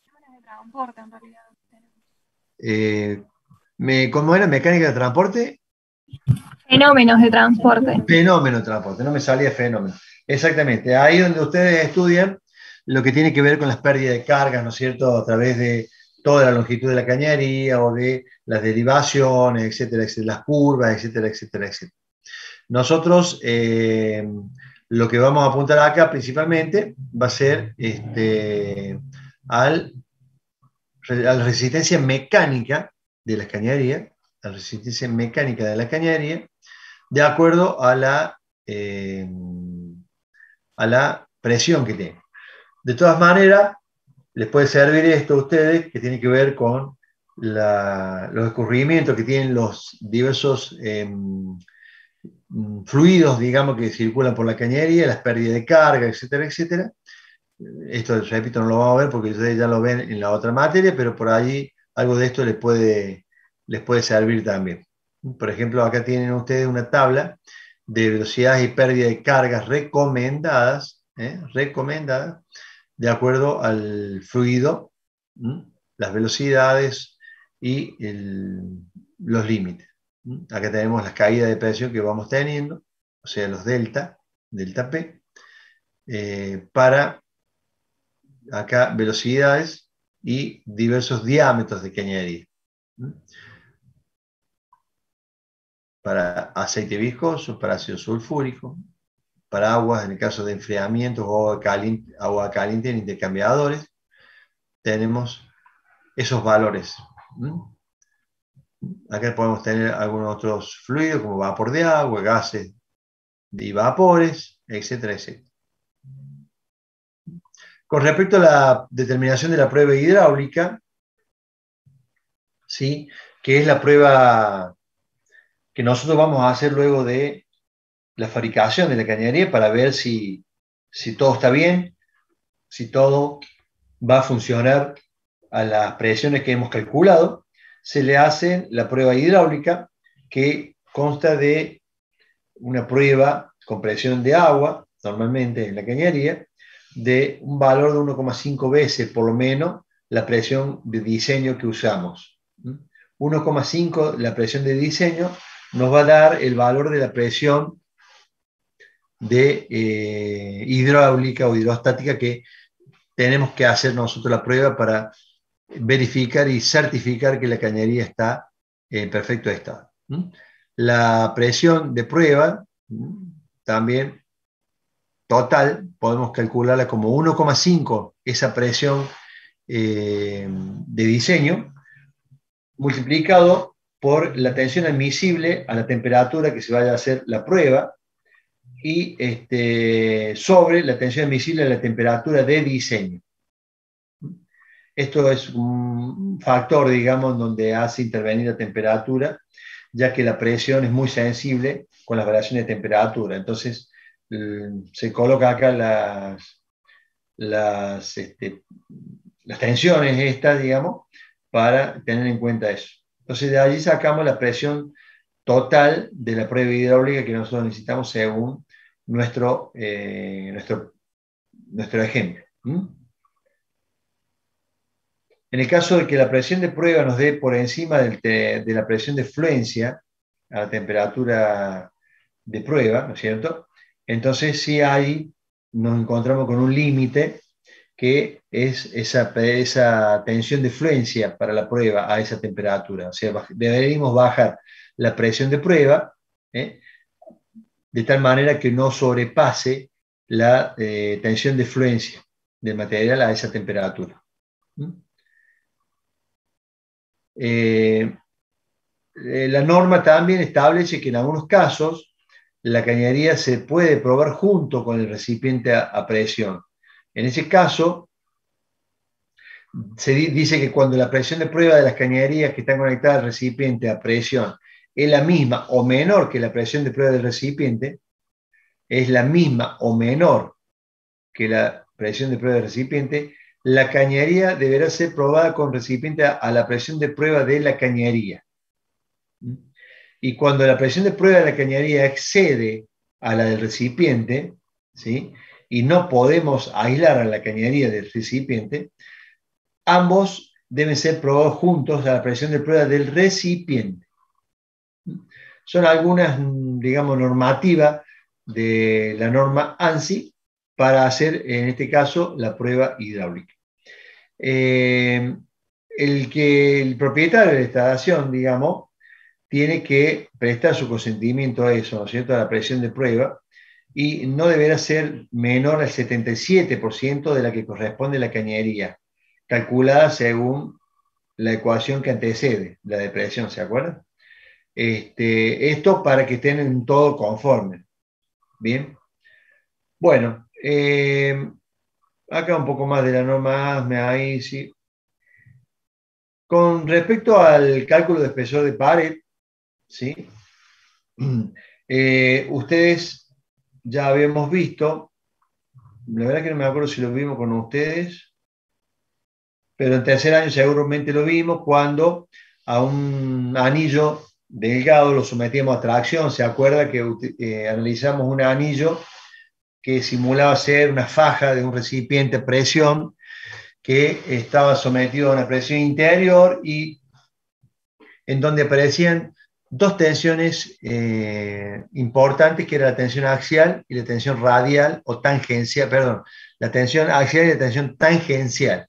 De transporte, en realidad. ¿Cómo era? ¿Mecánica de transporte? Fenómenos de transporte. Fenómeno de transporte, no me salía fenómeno. Exactamente, ahí donde ustedes estudian lo que tiene que ver con las pérdidas de cargas, ¿no es cierto?, a través de toda la longitud de la cañería o de las derivaciones, etcétera, etcétera, las curvas, etcétera, etcétera, etcétera. Nosotros lo que vamos a apuntar acá principalmente va a ser a la resistencia mecánica de la cañería, la resistencia mecánica de la cañería, de acuerdo a la presión que tiene. De todas maneras, les puede servir esto a ustedes, que tiene que ver con los escurrimientos que tienen los diversos fluidos, digamos, que circulan por la cañería, las pérdidas de carga, etcétera, etcétera. Esto, repito, no lo vamos a ver porque ustedes ya lo ven en la otra materia, pero por ahí algo de esto les puede servir también. Por ejemplo, acá tienen ustedes una tabla de velocidades y pérdida de cargas recomendadas, de acuerdo al fluido, las velocidades y los límites. Acá tenemos las caídas de presión que vamos teniendo, o sea, los delta P, para acá velocidades y diversos diámetros de cañería. Para aceite viscoso, para ácido sulfúrico, para aguas en el caso de enfriamiento o agua caliente en intercambiadores, tenemos esos valores. Acá podemos tener algunos otros fluidos como vapor de agua, gases y vapores, etcétera, etcétera. Con respecto a la determinación de la prueba hidráulica, ¿sí?, que es la prueba que nosotros vamos a hacer luego de la fabricación de la cañería para ver si todo está bien, si todo va a funcionar a las presiones que hemos calculado. Se le hace la prueba hidráulica, que consta de una prueba con presión de agua, normalmente en la cañería, de un valor de 1,5 veces por lo menos la presión de diseño que usamos. 1,5 la presión de diseño nos va a dar el valor de la presión de hidráulica o hidrostática que tenemos que hacer nosotros la prueba para verificar y certificar que la cañería está en perfecto estado. La presión de prueba, también total, podemos calcularla como 1,5, esa presión de diseño, multiplicado por la tensión admisible a la temperatura que se vaya a hacer la prueba, y sobre la tensión admisible a la temperatura de diseño. Esto es un factor, digamos, donde hace intervenir la temperatura, ya que la presión es muy sensible con las variaciones de temperatura. Entonces, se coloca acá las tensiones estas, digamos, para tener en cuenta eso. Entonces, de allí sacamos la presión total de la prueba hidráulica que nosotros necesitamos según nuestro ejemplo. En el caso de que la presión de prueba nos dé por encima de la presión de fluencia a la temperatura de prueba, ¿no es cierto? Entonces sí nos encontramos con un límite que es esa tensión de fluencia para la prueba a esa temperatura. O sea, deberíamos bajar la presión de prueba de tal manera que no sobrepase la tensión de fluencia del material a esa temperatura. La norma también establece que en algunos casos la cañería se puede probar junto con el recipiente a presión. En ese caso, se dice que cuando la presión de prueba de las cañerías que están conectadas al recipiente a presión es la misma o menor que la presión de prueba del recipiente, es la misma o menor que la presión de prueba del recipiente, la cañería deberá ser probada con recipiente a la presión de prueba de la cañería. Y cuando la presión de prueba de la cañería excede a la del recipiente, ¿sí? Y no podemos aislar a la cañería del recipiente, ambos deben ser probados juntos a la presión de prueba del recipiente. Son algunas, digamos, normativas de la norma ANSI para hacer, en este caso, la prueba hidráulica. El propietario de la instalación, digamos, tiene que prestar su consentimiento a eso, ¿no es cierto?, a la presión de prueba, y no deberá ser menor al 77% de la que corresponde a la cañería, calculada según la ecuación que antecede la de presión, ¿se acuerdan? Esto para que estén en todo conforme. Bien. Bueno, acá un poco más de la norma ASME, ahí sí. Con respecto al cálculo de espesor de pared, ¿sí? Ustedes ya habíamos visto, la verdad que no me acuerdo si lo vimos con ustedes, pero en tercer año seguramente lo vimos cuando a un anillo delgado lo sometíamos a tracción. ¿Se acuerda que analizamos un anillo que simulaba ser una faja de un recipiente a presión que estaba sometido a una presión interior y en donde aparecían dos tensiones importantes, que era la tensión axial y la tensión radial o tangencial, perdón, la tensión axial y la tensión tangencial.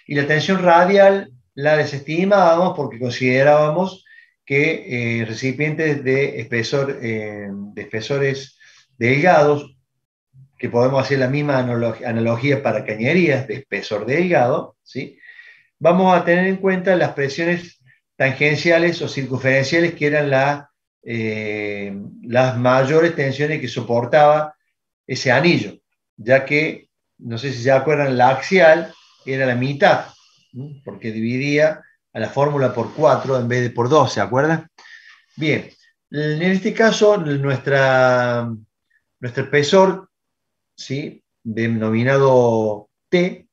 Y la tensión radial la desestimábamos porque considerábamos que recipientes de espesores delgados, que podemos hacer la misma analogía para cañerías de espesor delgado, ¿sí? Vamos a tener en cuenta las presiones tangenciales o circunferenciales, que eran las mayores tensiones que soportaba ese anillo, ya que, no sé si se acuerdan, la axial era la mitad, ¿sí? Porque dividía a la fórmula por 4 en vez de por 2, ¿se acuerdan? Bien, en este caso, nuestro espesor, ¿sí?, denominado T,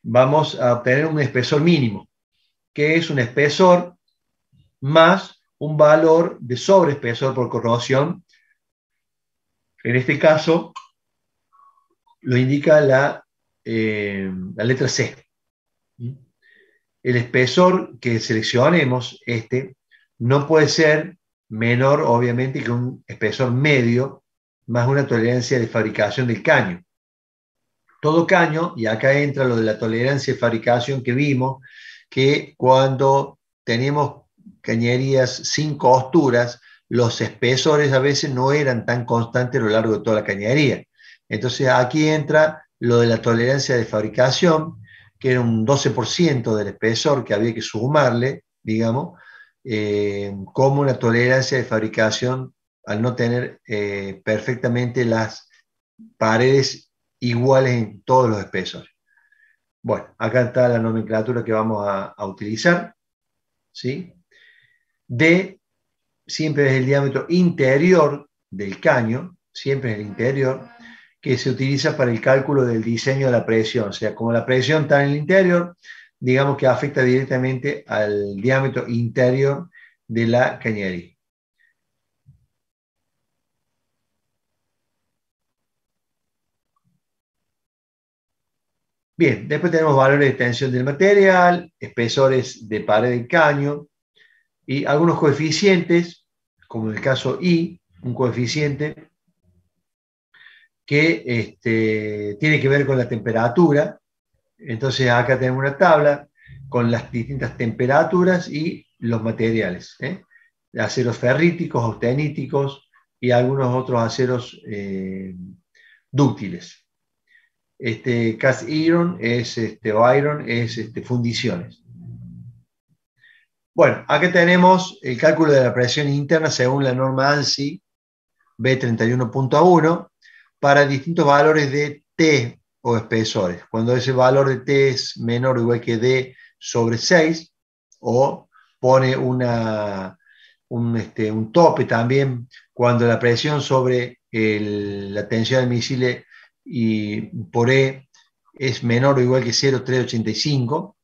vamos a obtener un espesor mínimo, que es un espesor más un valor de sobreespesor por corrosión. En este caso, lo indica la letra C. El espesor que seleccionemos, no puede ser menor, obviamente, que un espesor medio más una tolerancia de fabricación del caño. Todo caño, y acá entra lo de la tolerancia de fabricación que vimos, que cuando tenemos cañerías sin costuras, los espesores a veces no eran tan constantes a lo largo de toda la cañería. Entonces aquí entra lo de la tolerancia de fabricación, que era un 12% del espesor que había que sumarle, digamos, como una tolerancia de fabricación al no tener perfectamente las paredes iguales en todos los espesores. Bueno, acá está la nomenclatura que vamos a utilizar, ¿sí? D siempre es el diámetro interior del caño, siempre es el interior, que se utiliza para el cálculo del diseño de la presión. O sea, como la presión está en el interior, digamos que afecta directamente al diámetro interior de la cañería. Bien, después tenemos valores de tensión del material, espesores de pared del caño y algunos coeficientes, como en el caso I, un coeficiente que tiene que ver con la temperatura. Entonces acá tenemos una tabla con las distintas temperaturas y los materiales, aceros ferríticos, austeníticos y algunos otros aceros dúctiles. Cast iron o iron es fundiciones. Bueno, acá tenemos el cálculo de la presión interna según la norma ANSI B31.1 para distintos valores de T o espesores. Cuando ese valor de T es menor o igual que D sobre 6, o pone un tope también cuando la presión sobre la tensión del misile y por E es menor o igual que 0,385,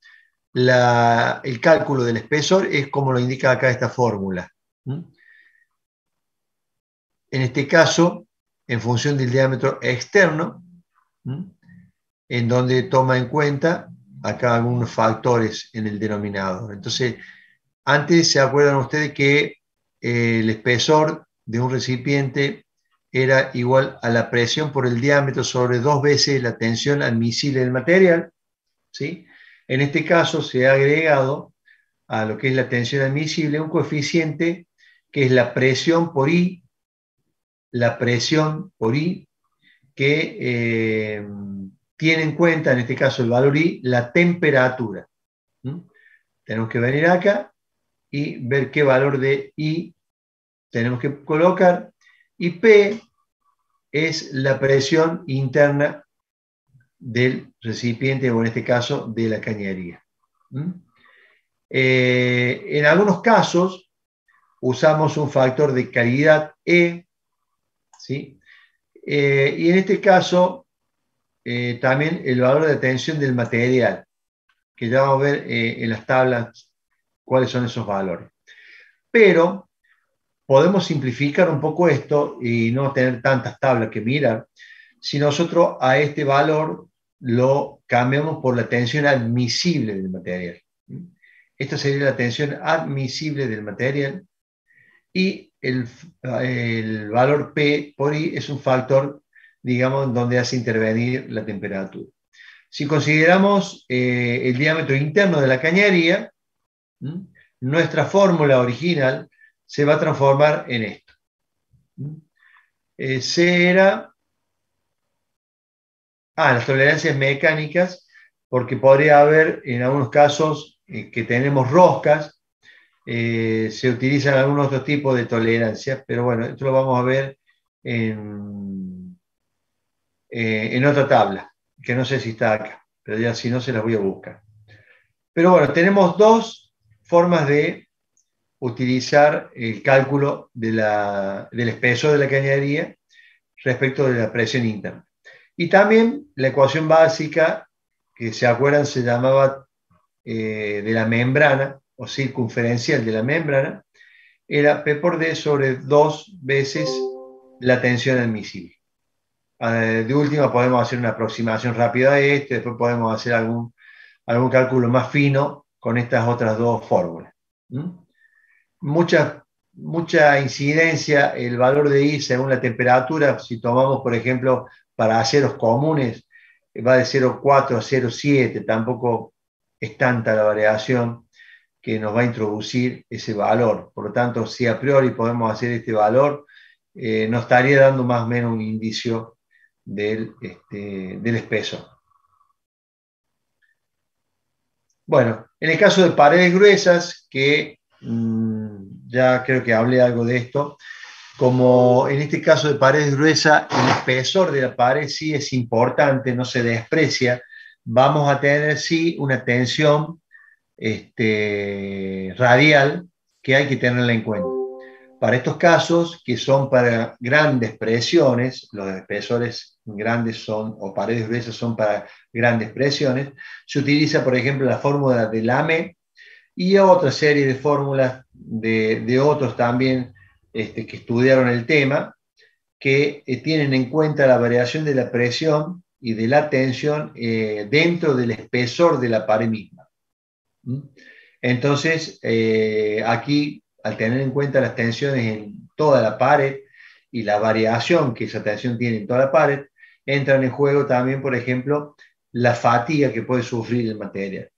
el cálculo del espesor es como lo indica acá esta fórmula. En este caso, en función del diámetro externo, en donde toma en cuenta acá algunos factores en el denominador. Entonces, antes se acuerdan ustedes que el espesor de un recipiente era igual a la presión por el diámetro sobre 2 veces la tensión admisible del material, ¿sí? En este caso se ha agregado a lo que es la tensión admisible un coeficiente que es la presión por I, que tiene en cuenta, en este caso el valor I, la temperatura. Tenemos que venir acá y ver qué valor de I tenemos que colocar, y P es la presión interna del recipiente, o en este caso de la cañería. En algunos casos usamos un factor de calidad E, ¿sí? Y en este caso también el valor de tensión del material, que ya vamos a ver en las tablas cuáles son esos valores. Pero podemos simplificar un poco esto y no tener tantas tablas que mirar si nosotros a este valor lo cambiamos por la tensión admisible del material. Esta sería la tensión admisible del material, y el valor P por I es un factor, digamos, donde hace intervenir la temperatura. Si consideramos el diámetro interno de la cañería, nuestra fórmula original se va a transformar en esto. C era las tolerancias mecánicas, porque podría haber en algunos casos que tenemos roscas, se utilizan algunos otros tipos de tolerancias, pero bueno, esto lo vamos a ver en otra tabla, que no sé si está acá, pero ya si no se las voy a buscar. Pero bueno, tenemos dos formas de utilizar el cálculo del espesor de la cañería respecto de la presión interna. Y también la ecuación básica, que se acuerdan se llamaba de la membrana, o circunferencial de la membrana, era P por D sobre 2 veces la tensión admisible. De última podemos hacer una aproximación rápida a esto, después podemos hacer algún cálculo más fino con estas otras dos fórmulas. Mucha incidencia el valor de I según la temperatura. Si tomamos, por ejemplo, para aceros comunes, va de 0,4 a 0,7, tampoco es tanta la variación que nos va a introducir ese valor. Por lo tanto, si a priori podemos hacer este valor, nos estaría dando más o menos un indicio del espesor. Bueno, en el caso de paredes gruesas, que ya creo que hablé algo de esto, como en este caso de paredes gruesas, el espesor de la pared sí es importante, no se desprecia, vamos a tener sí una tensión radial que hay que tenerla en cuenta. Para estos casos, que son para grandes presiones, los espesores grandes son, o paredes gruesas son para grandes presiones, se utiliza, por ejemplo, la fórmula de Lamé y otra serie de fórmulas de otros también que estudiaron el tema, que tienen en cuenta la variación de la presión y de la tensión dentro del espesor de la pared misma. Entonces, aquí, al tener en cuenta las tensiones en toda la pared y la variación que esa tensión tiene en toda la pared, entran en juego también, por ejemplo, la fatiga que puede sufrir el material.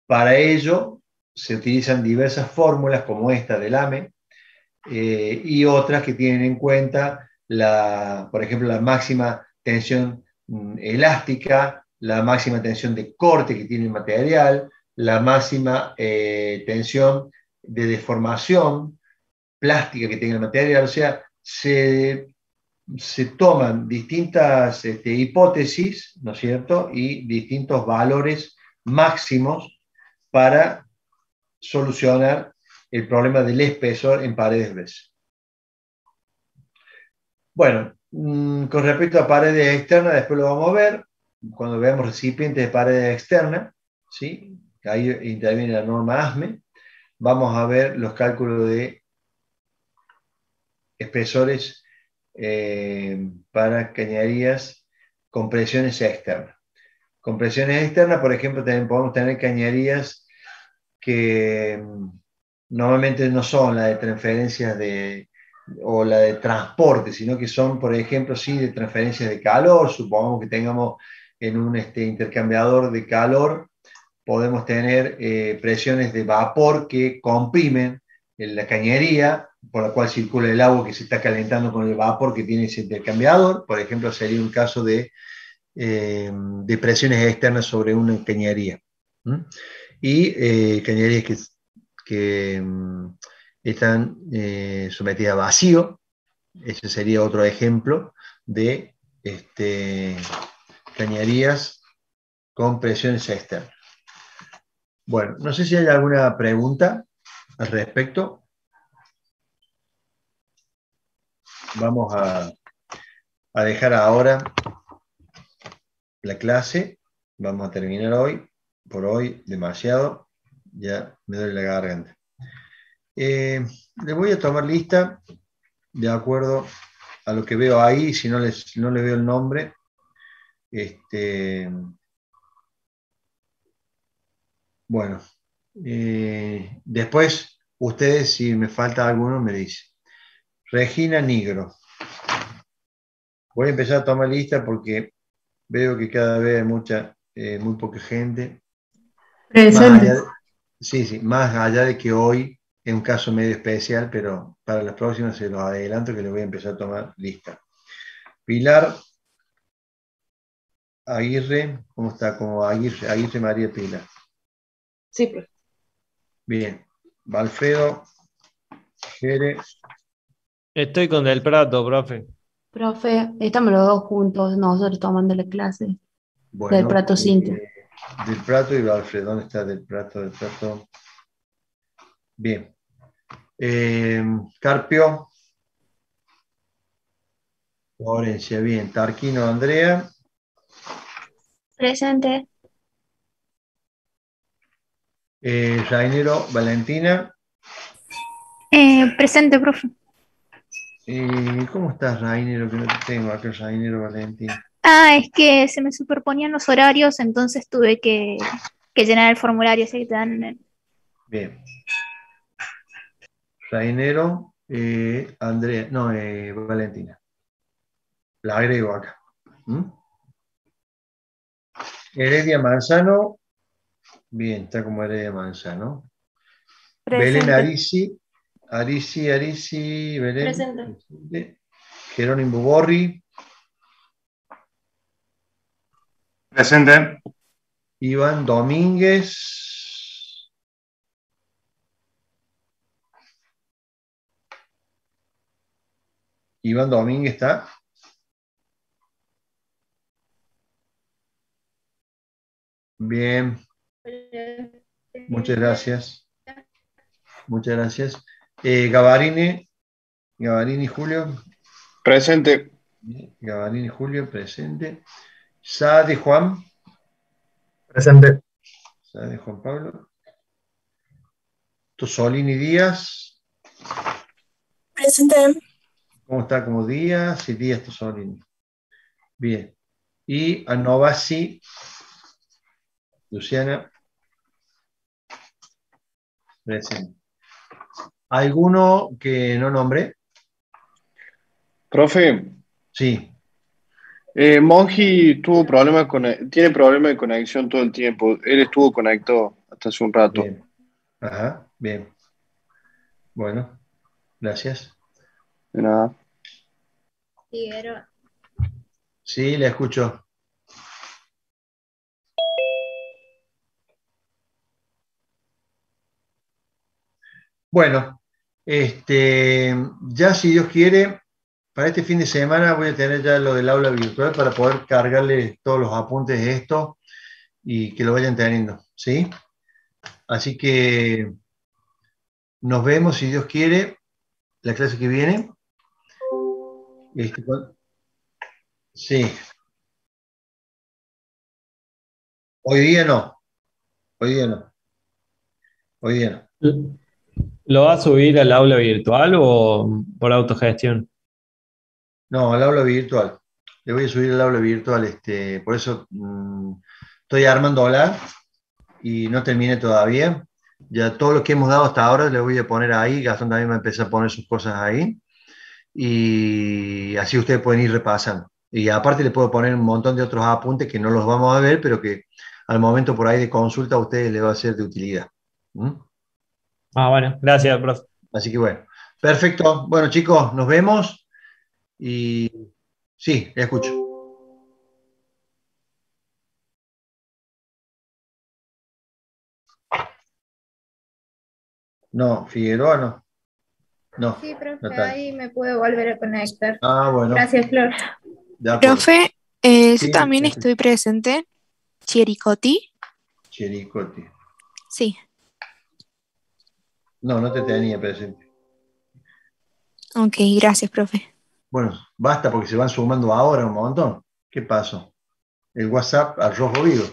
Para ello, se utilizan diversas fórmulas como esta del AME y otras que tienen en cuenta, por ejemplo, la máxima tensión elástica, la máxima tensión de corte que tiene el material, la máxima tensión de deformación plástica que tenga el material. O sea, se toman distintas hipótesis, ¿no es cierto?, y distintos valores máximos para solucionar el problema del espesor en paredes gruesas. Bueno, con respecto a paredes externas, después lo vamos a ver. cuando veamos recipientes de pared externa, ¿sí? Ahí interviene la norma ASME, vamos a ver los cálculos de espesores para cañerías con presiones externas. Con presiones externas, por ejemplo, podemos tener cañerías que normalmente no son la de transferencias o la de transporte, sino que son, por ejemplo, sí, de transferencias de calor. Supongamos que tengamos en un intercambiador de calor, podemos tener presiones de vapor que comprimen en la cañería, por la cual circula el agua que se está calentando con el vapor que tiene ese intercambiador. Por ejemplo, sería un caso de presiones externas sobre una cañería. Y cañerías que están sometidas a vacío. Ese sería otro ejemplo de cañerías con presiones externas. Bueno, no sé si hay alguna pregunta al respecto. Vamos a dejar ahora la clase. Vamos a terminar hoy. Por hoy, demasiado. Ya me duele la garganta. Le voy a tomar lista de acuerdo a lo que veo ahí. Si no les veo el nombre, bueno, después ustedes, si me falta alguno, me dicen. Regina Nigro. Voy a empezar a tomar lista porque veo que cada vez hay muy poca gente. Presente. Sí, más allá de que hoy es un caso medio especial, pero para las próximas se los adelanto que les voy a empezar a tomar lista. Pilar Aguirre, ¿cómo está? Como Aguirre María Pilar. Sí, profe. Bien. Valfredo Jere. Estoy con Del Prato, profe. Profe, estamos los dos juntos, nosotros tomando la clase del Bueno, Prato Cintia. Del Prato y Valfredo. ¿Dónde está Del Prato? Del Prato. Bien. Carpio. Florencia, bien. Tarquino Andrea. Presente. Rainero Valentina. Presente, profe. ¿Cómo estás, Rainero? Que no te tengo acá, Rainero Valentina. Ah, es que se me superponían los horarios, entonces tuve que llenar el formulario, así que te dan Bien. Rainero, Andrea, no, Valentina. La agrego acá. Heredia Manzano. Bien, está como Heredia Manzano. Belén Presente. Arisi, Belén. Presente. Jerónimo Borri. Presente. Iván Domínguez. Iván Domínguez está. Bien, muchas gracias. Muchas gracias. Gavarini Julio. Presente. Gavarini Julio, presente. Sade Juan. Presente. Sade Juan Pablo. Tosolini Díaz. Presente. ¿Cómo está como Díaz? Y Díaz Tosolini. Bien. Y Anovasi Luciana. Presente. ¿Alguno que no nombre? Profe, Sí. Monji tiene problema de conexión todo el tiempo. Él estuvo conectado hasta hace un rato. Bien. Ajá, bien. Bueno, gracias. De nada. Sí, le escucho. Bueno, ya si Dios quiere, para este fin de semana voy a tener ya lo del aula virtual para poder cargarle todos los apuntes de esto y que lo vayan teniendo, ¿sí? Así que nos vemos, si Dios quiere, la clase que viene. Sí, Hoy día no, hoy día no, hoy día no. ¿Lo va a subir al aula virtual o por autogestión? No, al aula virtual. Le voy a subir el aula virtual, por eso estoy armándola y no terminé todavía. Ya todo lo que hemos dado hasta ahora le voy a poner ahí. Gastón también va a empezar a poner sus cosas ahí. Y así ustedes pueden ir repasando. Y aparte le puedo poner un montón de otros apuntes que no los vamos a ver, pero que al momento por ahí de consulta a ustedes les va a ser de utilidad. ¿Mm? Ah, bueno, gracias, profe. Así que bueno, perfecto. Bueno, chicos, nos vemos y sí, le escucho. No, Figueroa no. No, Sí, profe, Natalia. ahí me puedo volver a conectar. Ah, bueno, Gracias, Flor. de acuerdo. Profe, yo Sí, también estoy presente. Chiricotti. Chericote. Sí, No, no te tenía presente. ok, gracias, profe. Bueno, basta porque se van sumando ahora un montón. ¿Qué pasó? El WhatsApp al rojo vivo.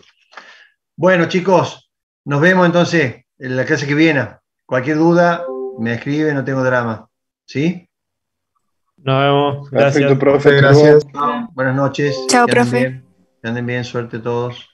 Bueno, chicos, nos vemos entonces en la clase que viene. Cualquier duda, me escribe, no tengo drama. ¿Sí? Nos vemos. Perfecto, Gracias. profe. Gracias. Hasta luego. Buenas noches. Chao, Que anden profe. bien. Que anden bien. Suerte a todos.